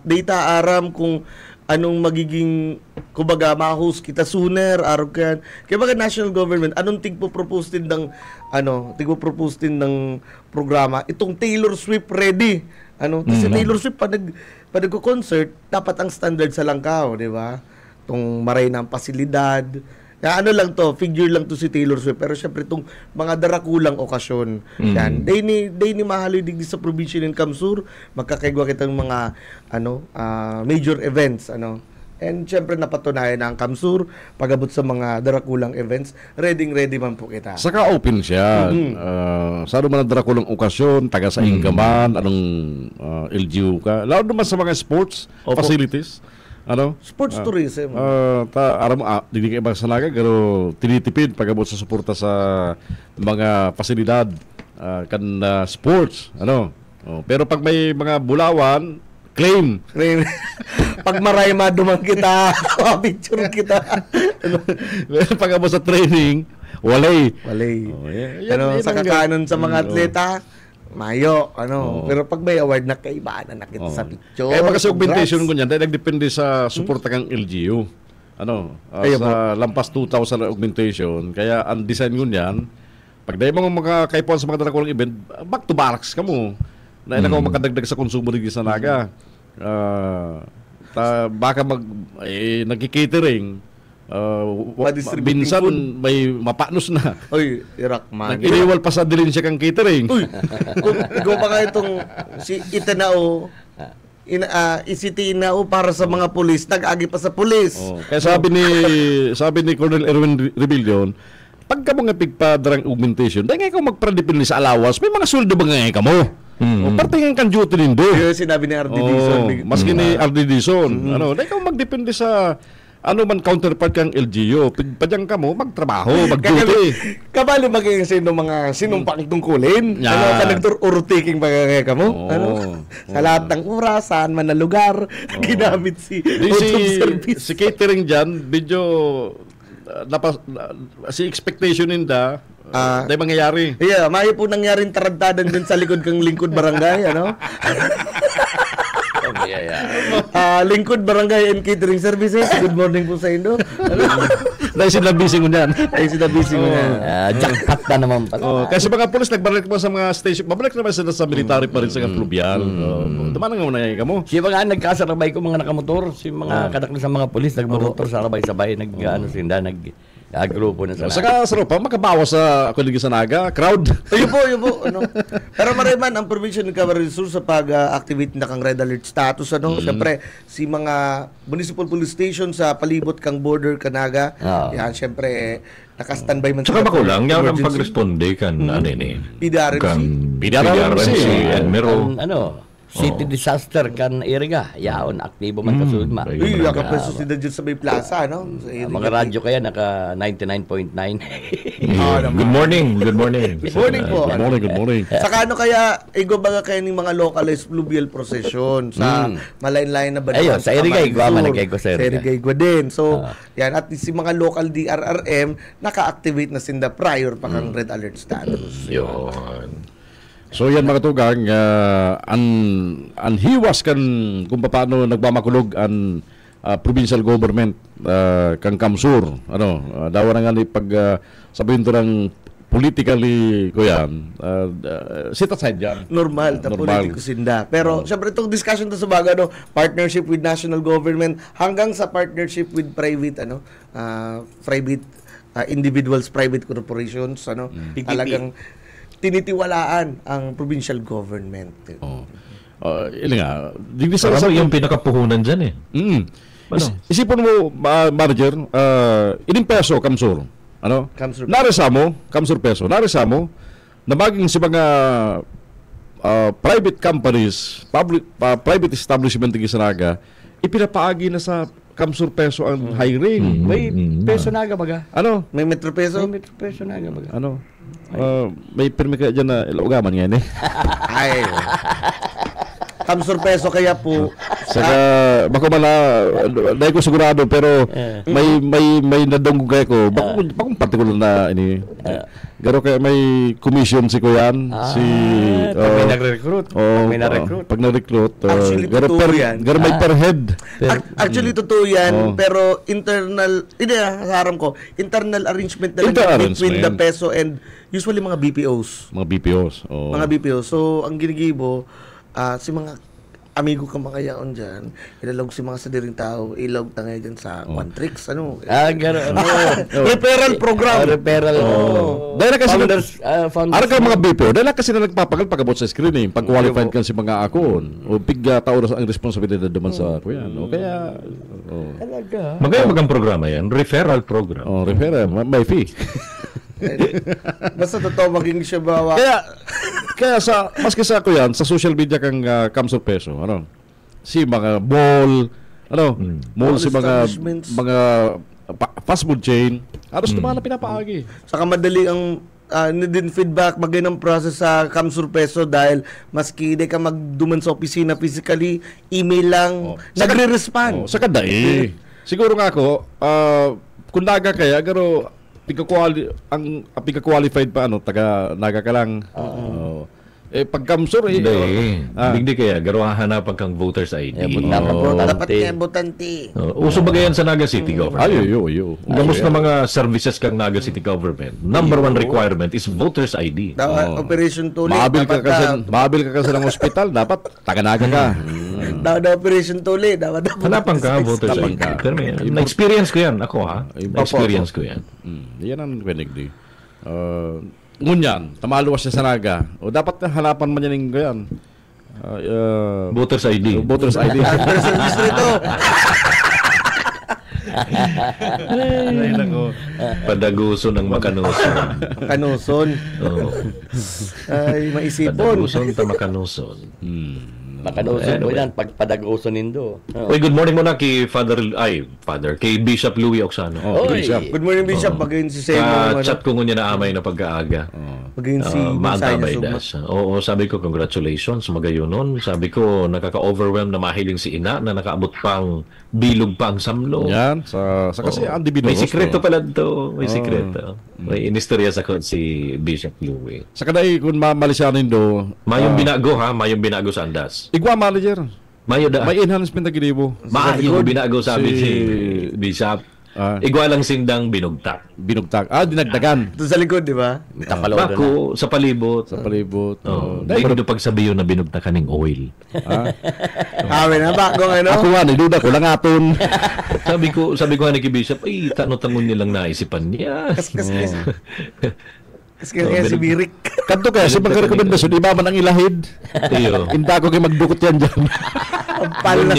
Data aram kung anong magiging, kumbaga, ma-host kita sooner, araw kan. Kaya baga national government, anong tigpo-propose din ng programa, itong Taylor Swift ready. Kasi Taylor Swift, pag nagko-concert, dapat ang standard sa Langkaw, di ba? Itong maray ng pasilidad. Kaya lang figure lang to si Taylor Swift. Pero syempre itong mga darakulang okasyon. Yan. Day ni mahaloy digdi sa probinsya ng Kamsur, magkakaigwa kitang mga major events. And syempre napatunayan na ang Kamsur, pagabot sa mga darakulang events, ready man po kita. Saka open siya. Sa man ang darakulang okasyon, taga sa Ingaman, anong LGU ka. Lalo naman sa mga sports facilities. Sports tourism. Hindi kayo masalaga, pero tinitipid pagabot sa suporta sa mga pasilidad sports. Pero pag may mga bulawan, Claim. Pag marayma dumang kita, picture kita. Pag mo sa training, walay. Sa kakanon sa mga atleta, mayo, pero pag may award na kaibaan na nakita sa picture. Kaya kasi augmentation ko niyan, dahil nagdepende sa suporta kang LGU. Sa lampas 2,000 augmentation, kaya ang design ko niyan, pag dahil mga makakaipuan sa mga dalakulang event, back to barracks ka mo. Na ina ko makadagdag sa konsumo rin sa naga. Baka nagki-catering. Minsan may mapanos na. Uy, irak man. Nag-iniwal pa sa dilin siya kang catering. Uy, ikaw pa nga itong si Itanao, isitinao para sa mga pulis, nag-agi pa sa pulis. Kaya sabi ni Colonel Erwin Rebellion, pagka mga pigpadrang augmentation, dahil nga ikaw magpradipin sa alawas, may mga suldo ba nga ka mo? Partingan kang duty nindo. Yung sinabi ni R.D. Dizon. Maski ni R.D. Dizon. Dahil ikaw magdepende sa man counterpart kang LGU. Pagpadyang ka mo, magtrabaho, mag-duty. Kabalo maging sinong pakitungkulin. Ka nagtur-urutiking bagay ka mo. Sa lahat ng oras, saan man na lugar, ginamit si service. Si catering dyan, medyo si expectation ninda, dahil mangyayari. May po nangyaring tarantadan din sa likod kang Lingkod Barangay, Lingkod Barangay and Catering Services. Good morning po sa inyo. Dahil sila busy mo niyan. Jackpot na naman pala. Kasi mga pulis, nagbalik mo sa mga station. Mabalik naman sila sa military pa rin sa fluvial. Dumaan nga muna ka mo. Si mga nagkasarabay ko mga nakamotor. Si mga kadakli sa mga pulis, nagmotor sa sabay-sabay. Grupo na sa saka sarap pa, makabawas sa Kuligin sa Naga, crowd. Yun po. Pero mariman, ang provincial ng Camarines Sur sa pag-activate na kang red alert status, siyempre, si mga municipal police station sa palibot kang border Kanaga, yan, siyempre, naka-standby man. Saka makulang, yan ang pag-responde kan, PDRMC and meron, City disaster kan iriga yaon aktibo man kasulod ma. Ka preso si dyan sa may plaza mga radyo kaya naka 99.9. Good morning. Good morning po. Good morning. Saka kaya baga kayo ng mga localized fluvial procession sa malain-lain na banwan. Sa iriga igwa man nagay ko sa iriga igwa din. So yan, at si mga local DRRM naka-activate na sinda prior pa kang red alert status. Yun. So yan mga tugang, hiwas kan kung paano nagmamakulog ang provincial government kang Kamsur. Dawa na nga ni pag sabihin to ng politically ko yan, sit aside yan. Normal. Politiko sinda. Pero syempre itong discussion to sa baga, partnership with national government hanggang sa partnership with private individuals, private corporations, talagang tinitiwalaan ang provincial government. Yung pinakapuhunan dyan Isipon mo, manager, ining peso, Kamsur. Kamsur peso. Narisa mo, na maging si mga private companies, private establishment ng Isanaga, ipinapaagi na sa Kamsur peso ang hiring. May peso naga baga. May metro peso? May metro peso naga baga. May permi kaya dyan na ilaugaman ngayon Ay. Kamsur peso kaya po. Saka bako mala dahil ko sigurado pero may nadong kaya ko bakong particular na ini. Garo kaya may commission si Kuyan pag may nagre-recruit. Pag na-recruit. Garo may per head. Actually totoo yan pero internal internal arrangement na lang between the peso and usually mga BPOs. Mga BPOs. So ang ginigibo si mga amigo ka makayaon dyan, ilalog si mga sadiring tao, ilog ta ngayon dyan sa One Tricks, gano'n. Referral program. Dahil kasi ka mga BPO, dahil kasi na nagpapagal pag-abot sa screening, pag-qualified ka si mga akon, o pigga tao na ang responsibilidad naman sa kuyan. Kaya, talaga. Magagang programa yan, referral program. Referral, may fee. Basta totoo maging siya bawa. Kaya maski sa ako yan, sa social media kang Kamsur peso, si mga mall, si mga fast food chain, halos naman na pinapaagi. Saka madali ang din feedback bagay ng process sa Kamsur Peso dahil maski di ka magduman sa opisina physically, email lang, nagre-respond. Sa kada siguro nga ako, kung naga kaya, pero pika-qualified pa, taga naga ka lang. Pag Kamsur, Hindi kaya, hanapan kang voter's ID. Dapat nga botante. Uso ba yan sa Naga City Government? Gamos na mga services kang Naga City Government. Number 1 requirement is voter's ID. Operation Tuli. Maabil ka kasi ng ospital, dapat taga-naga ka. Operation Tuli. Hanapan ka, voter's ID. Na-experience ko yan. Ako na-experience ko yan. Yan ang pinigdi. Ngunyan, tamaluwas siya sa Naga. O dapat hanapan man yan yan. Voter's ID. Voter's ID. Padaguson ng makanuson. Makanuson. Ay, maisipon. Padaguson ta makanuson. Makanuson po yan, pagpadaguson nindo. Good morning muna kay kay Bishop Louie Oxano. Bishop. Good morning, Bishop. Magayon si Semo. Chat ko ngunya na amay na pag-aaga. Magayon si Maantabay das. Oo, sabi ko congratulations, magayon nun. Sabi ko nakaka-overwhelm na mahiling si ina na nakaabot pang bilog pa ang samlo. Yan, sa kasi Andy Binoros. May sikreto pala to. May sikreto. May inistorya sa si Bishop Louie. Sa kadai kung mamalisyanin do. Mayong binago sa andas. Igwa manager. Mayo da. May enhance pinagilibo. Mayo binago sabi si Bishop. Igwa lang sindang binugtak. Dinagdagan. Ito sa likod, di ba? Bako, sa palibot. Dahil ko pagsabiyo na binugtakan ng oil. Amin na ba? Ako nga, niluda ko lang aton. sabi ko nga ni Bishop, ay, tanong nilang naisipan niya. Kasi kaya si Birik. Kanto kaya, sa mga rekomendasyon, iba man ang ilahid. Inta ko kayo magdukot yan dyan. Palas.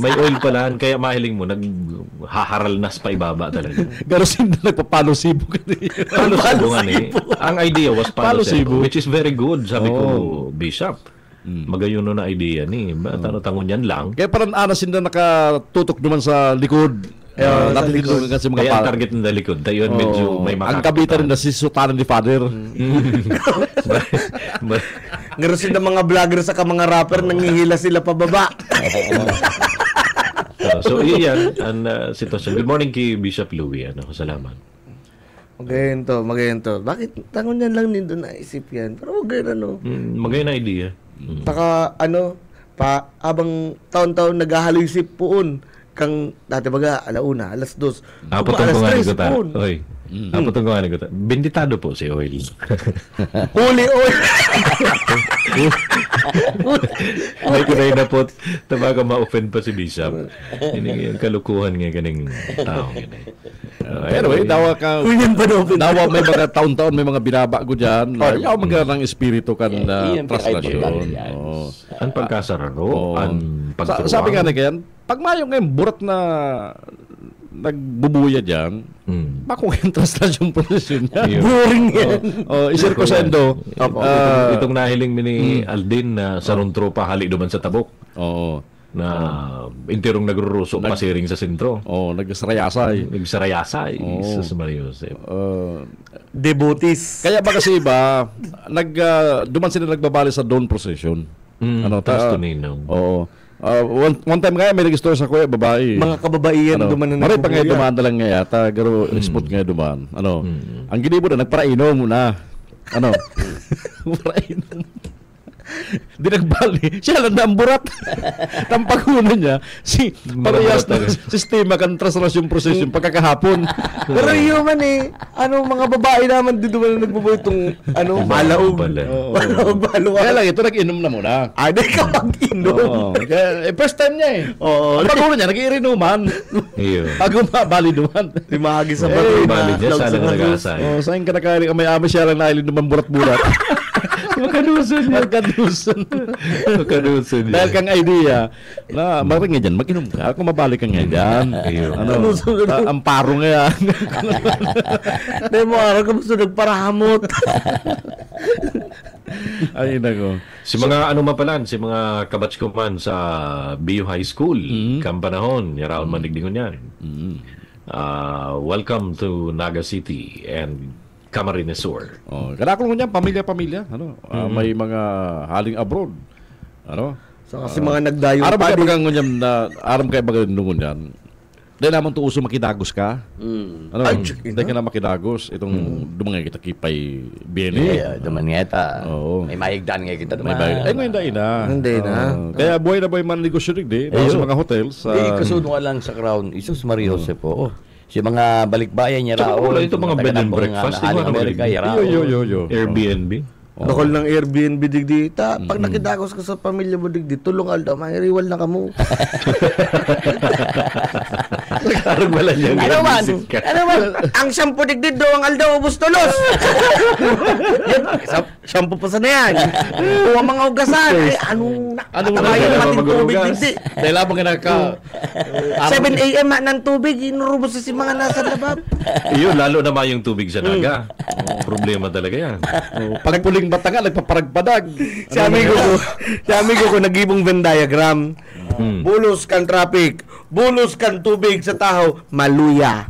May oil pala, kaya mahiling mo, naghaharalnas pa ibaba talaga. Garo sinda nagpapalo sibo ka Palo sibo nga Ang idea was palo sibo, which is very good, sabi ko, Bishop. Magayon na idea ni. Tanong yan lang. Kaya parang sinda nakatutok naman sa likod. Kasi mga kaya ang target ng likod. Dayon medyo may makakita. Ang kabita rin na si Sultanan ni Father. Ngayon sila mga vlogger sa mga rapper, nangihila sila pababa. So iyan ang sitwasyon. Good morning kay Bishop Louie. Salamat. Magayon to. Bakit tangon yan lang nindo naisip yan? Pero magayon magayon na idea. Taka abang taon-taon naghahalisip poon. Kang dati baga, 1:00, 2:00. Apotong ko nga nigutan. Apotong ko nga nigutan. Benditado po si Oil. Huli oil. May kunay na po. Tabaga ma-offend pa si Bishop. Yung kalukuhan nga ganing tao. Pero dawa ka. Dawa may mga taon-taon, may mga binaba ko dyan. Yaw magandang espiritu kan translasyon. Ang pagkasararo. Ang pagturuan. Sabi nga na ganyan, pag mayong ngayon burat na nagbubuya dyan, bako ngayon translasyon prosesyon niya. Boring yan. Isir ko sa endo. Itong nahiling ni Aldin na sarong tropa hali duman sa tabok. Na intirong nagrurusok pasiring sa sentro. Nagsarayasay. Sa Maria Joseph. Devotees. Kaya ba kasi iba, duman sila nagbabali sa dawn procession. One time nga may nag-store sa kuya, babae. Mga kababaihan duman na nagbubuya. Maray pa nga dumaan na lang nga yata, garo spot nga dumaan. Ang ginibo na, nagparainom muna. Parainom. Di nagbali. Siya lang na ang burat. Tampagunan niya. Parehas na sistema kan translasyon procession pagkakahapon. Pero yun man mga babae naman dito na nagbubuhay itong malaog. Malaog. Kaya lang ito, nag-inom na muna. Di ka mag-inom. First time niya Ang pagunan niya, nag-iinuman. Bago mabali duman. Limagi sa bato. Bali niya, sana nga nag-aasay. Saan ka nakali, may amas siya lang nailin naman burat-burat. Makaduson niya. Dahil kang idea na maring nga dyan, mag-inom ka. Kung mabalik ka nga dyan. Amparo nga yan. Dahil mo araw ka gusto nagparahamot. Ay, nako. Si mga si mga kabatch ko man sa BU High School, kampanahon, yaraon manigdingon yan. Welcome to Naga City and Camarines Sur. Kada ko niyan pamilya-pamilya, may mga haling abroad. So kasi mga nagdayo aram kay bagang ngunyan na aram kay bagang ngunyan. Dahil naman to uso makidagos ka. Dahil ka na makidagos itong dumangay kita kipay biyene. Duman nga may mahigdan nga kita duman. Ay ngayon Hindi na. Kaya buhay na buhay man negosyo rin sa mga hotels. Kasunod lang sa Crown Isus Maria Jose po. Si mga balikbayan niya rao. Ito mga bed and breakfast. Amerika yara. Airbnb. Dakol ng Airbnb digdi. Pag nakidagos ka sa pamilya mo digdi, tulong aldaw, mahiriwal na kamo. Nagkarag wala niya. Ano man? Ang shampoo digdi do, ang aldaw, ubus tulos. Shampoo pa sana yan. Huwag mga ugasan. Anong mating tubig digdi? Dahil abang ka naka 7 a.m. ng tubig, inurubos si mga nasa labab. Iyon, lalo naman yung tubig sa daga. Problema talaga yan. Pag puling bata nga, nagpaparagpadag. Si amigo ko nag-ibong Venn diagram. Bulos kan traffic, bulos kan tubig sa tahaw, maluya.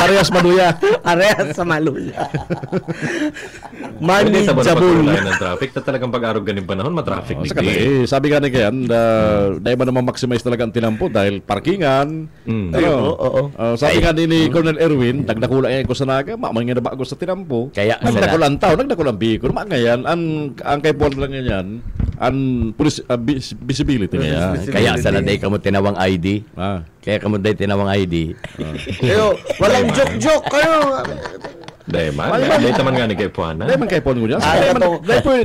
Parehas maluya. Parehas sa maluya. Manageable. Ng traffic, talagang pag-arog ganing panahon, matraffic. Sabi nga ni Kayan, dahil ba naman maximize talaga ang tinampo dahil parkingan. Sabi nga ni Colonel Erwin, nagdakula ko sa naga, mamay nga na ba ako sa tinampo. Kaya nagdakulang tao, nagdakulang bikon. Ngayon, ang kay Paul lang yan, ang police visibility niya. Kaya sana day kamo tinawang ID. Kaya kamo day tinawang ID. Kayo, walang joke-joke kayo. Dahil man nga ni kay Puana. Dahil man kay Puana ko dyan.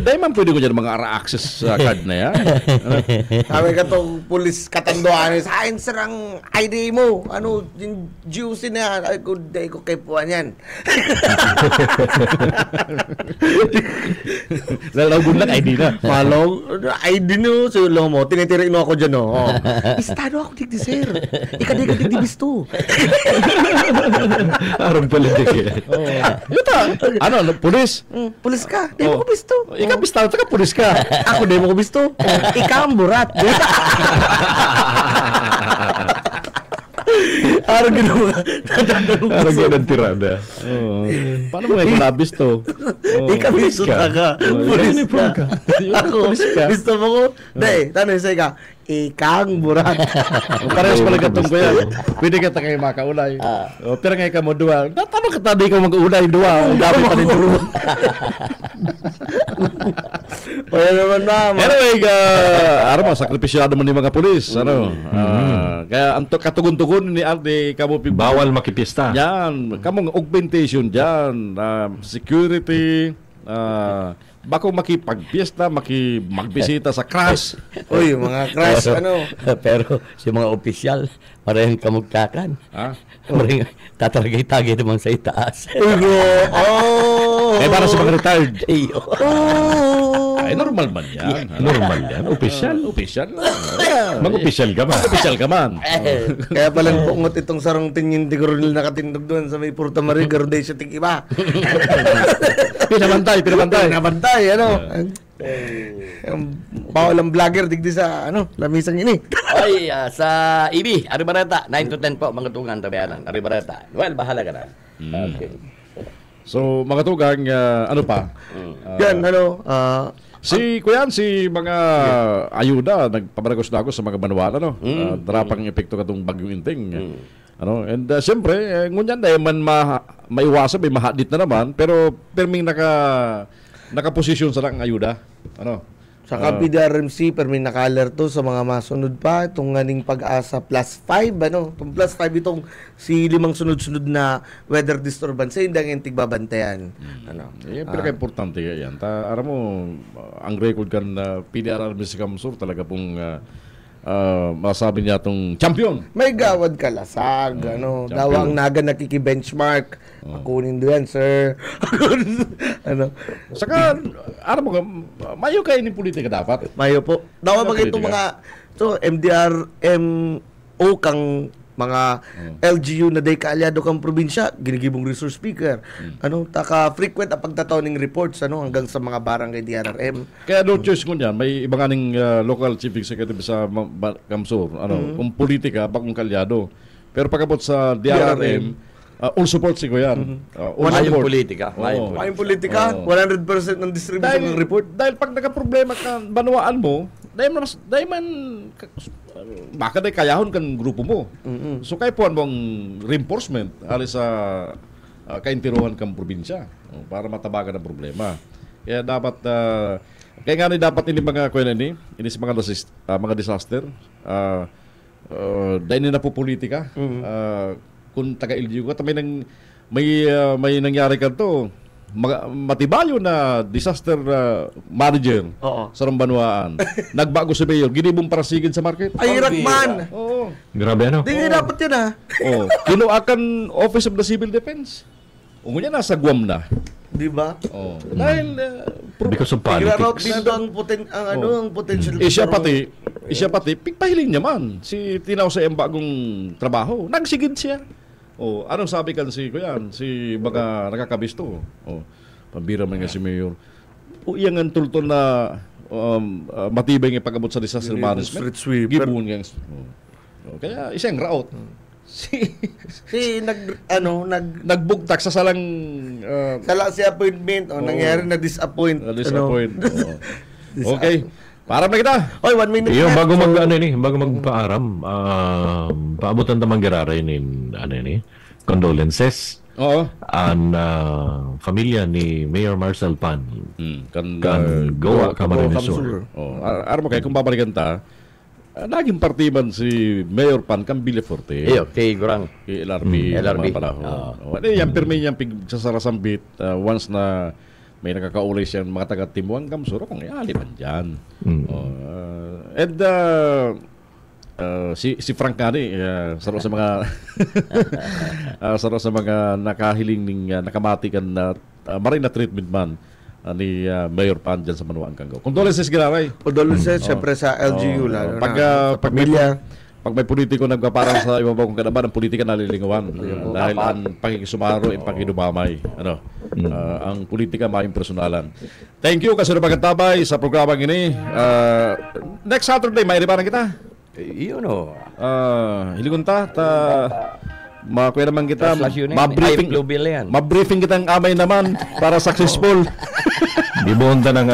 Dahil man pwede ko dyan mga access card na yan. Sabi ka itong police katanduan, sa akin sir ang ID mo. Ano, yung juicy na yan. Ay, dahil ko kay Puana yan. Lalagun lang ID na. Malong, ID nyo. Sulo mo, tinitirin mo ako dyan. Istado ako digdi sir. Ikadigad digdi bisto. Arong politik eh. Ano, pulis? Pulis ka, di mo ko bisto. Ikaw bisto, taka pulis ka. Ako di mo ko bisto. Ikaw ang burat. Araw ginawa. Araw ginawa tirada. Paano mo ngayon labis to? Ikaw bisto ka. Pulis ka. Ako, bisto mo ko. Dahil, tanong sa ika, ikang burat. Parehas pala gatong ko yan. Pwede ka kayo makaulay. Pero ngayon ka mo dua. Tanong ka tadi ka mag-ulay dua. Gabi pa rin duro. Kaya naman na. Anyway, sakripisyado mo ni mga pulis. Kaya ang katugon-tugon ni Arte kamo bawal makipista. Yan, kamong augmentation diyan, security, bako makipagpiesta, magbisita sa crash. Uy, mga crash ano. Pero si mga opisyal, marahing kamugtakan. Marahing tataragay-tagay naman sa itaas. Eh, para sa mga retired. Ay, normal man yan. Normal yan. Opisyal. Mag-opisyal ka man. Opisyal ka man. Kaya palang pungot itong sarong tingin di Coronel nakatindog doon sa may Porta Maria, Garuday siya tikiba. Pinabantay. Ano? Bawal ang vlogger digdi sa lamisan yun eh. Oy, sa EB, Aribareta, 9 to 10 po, mga tungan tabayanan. Aribareta. Well, bahala ka na. Okay. So, mga tugang, ano pa? Yan, si mga ayuda, nagpabaragos-dagos sa mga manual, darapang epekto katong bagyong inting. And siyempre, ngunyan dahil man maiwasan, may mahadit na naman, pero perming nakaposisyon sa lang ayuda. Saka PDRMC, perming naka-alerto sa mga masunod pa. Itong nganing Pag-asa +5, Itong +5 itong si 5 sunod-sunod na weather disturbance, hindi ang tigbabantayan. Pero importante yan. Aram mo, ang record kan PDRMC Kamsur talaga pong masabi niya itong champion. May gawad kalasag, dawa ang naga nakikibenchmark. Kunin doon, sir. Saka, aram mo, mayo kayo ni politika dapat. Mayo po. Dawa mga itong mga, MDRMO kang mga LGU na day kaalyado kang probinsya, ginigibong resource speaker. Taka-frequent ang pagtataw ng reports, hanggang sa mga barangay DRRM. Kaya no choice ko niyan, may ibang aning local chief executive sa Kamsur, kung politika, bakong kaalyado. Pero pagkabot sa DRRM, All support si Kuyan. Mayong politika. Mayong politika, 100% ng distribution ng report. Dahil pag nagka-problema ka, banwaan mo, dahil man baka dahil kayahon kang grupo mo. So kaya po ang reinforcement alis sa kaintiruhan kang probinsya para matabagan ang problema. Kaya dapat kaya nga dapat ini mga kuya ini sa mga disaster dahil na po politika. Kung taga-LGU ka, may nangyari ka to, matibayo na disaster manager sa Rambanwaan. Nagbago si Mayor, ginibong parasigid sa market. Ay, Irakman! Oo. Grabe ano? Di nga dapat yun Kinuakan Office of the Civil Defense. Niya nasa Guam na. Di ba? Dahil because of politics. Ang potential. Siya pati, pigpahiling niya man. Si tinaw sa iyang bagong trabaho. Nagsigid siya. Anong sabi kan si Kuyan? Si mga nakakabisto. Pambira man nga si Mayor. Iyang ang tultol na matibay ng pag-abot sa disaster management. Gibon nga. Kaya isang raot. Nagbugtak sa salang sala si appointment nangyari na disappoint. Okay. Para na kita. Oy, 1 minute. Bago magpaaram, paabutan tamang giraray ni condolences. Ang familia ni Mayor Marcel Pan kan Goa Camarines Sur. Aram mo kayo kung babalikan ta, naging partiman si Mayor Pan kan Villaforte. Kay Gurang. Kay LRB. Yan pirmi niyang pigsasarasambit once na may nakakaulay siyang mga taga-Timuang Kamsuro kung ialiman dyan. Si Frank Gani, saro sa mga nakahiling ning nakamatikan na marine na treatment man ni Mayor Pan dyan sa Manuang Kanggo. Condolences ginaray. Condolences siyempre sa LGU lalo pag may politiko nagpaparang sa ibabaw kung kanaban, ang politika nalilingawan. Dahil ang pakikisumaro ay pakidumamay. Ang politika maing personalan. Thank you kasi napagkatabay sa programang ini. Next Saturday, may ribaran kita. Iyon Hiligon ta. Makuya naman kita. Mabriefing kita ang amay naman para successful. Ibunta ng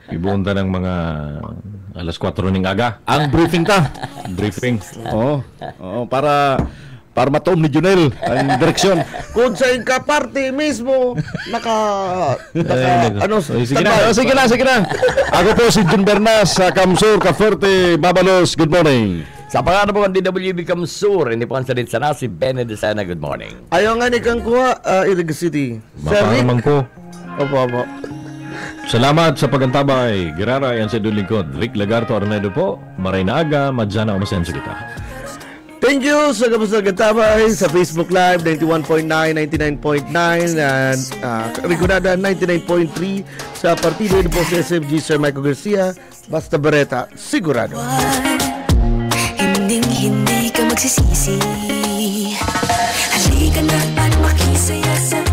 Ibunta ng mga alas 4 ng aga. Ang briefing ta. Briefing. Para matuom ni Junel ang direksyon. Kung sa party mismo sige na. Ako po si Jun Bernas sa Kamsur, Cavite, Babalos. Good morning. Sa pangalan po ng DWB Kamsur, hindi po ang salit sana si Benedict Sana. Good morning. Ayaw nga ni kang kuha, Iriga City. Maparamang ko. Opo. Salamat sa pagantabay. Girara yan sa lingkod. Rick Lagarto Arnedo po. Maray na aga, madyana umasenso kita. Thank you sa kapasagantabay sa Facebook Live 91.9, 99.9 and Riconada 99.3 sa partido po sa SFG Sir Michael Garcia. Basta Bareta, sigurado. Hindi ka magsisisi. Halika na at makisaya sa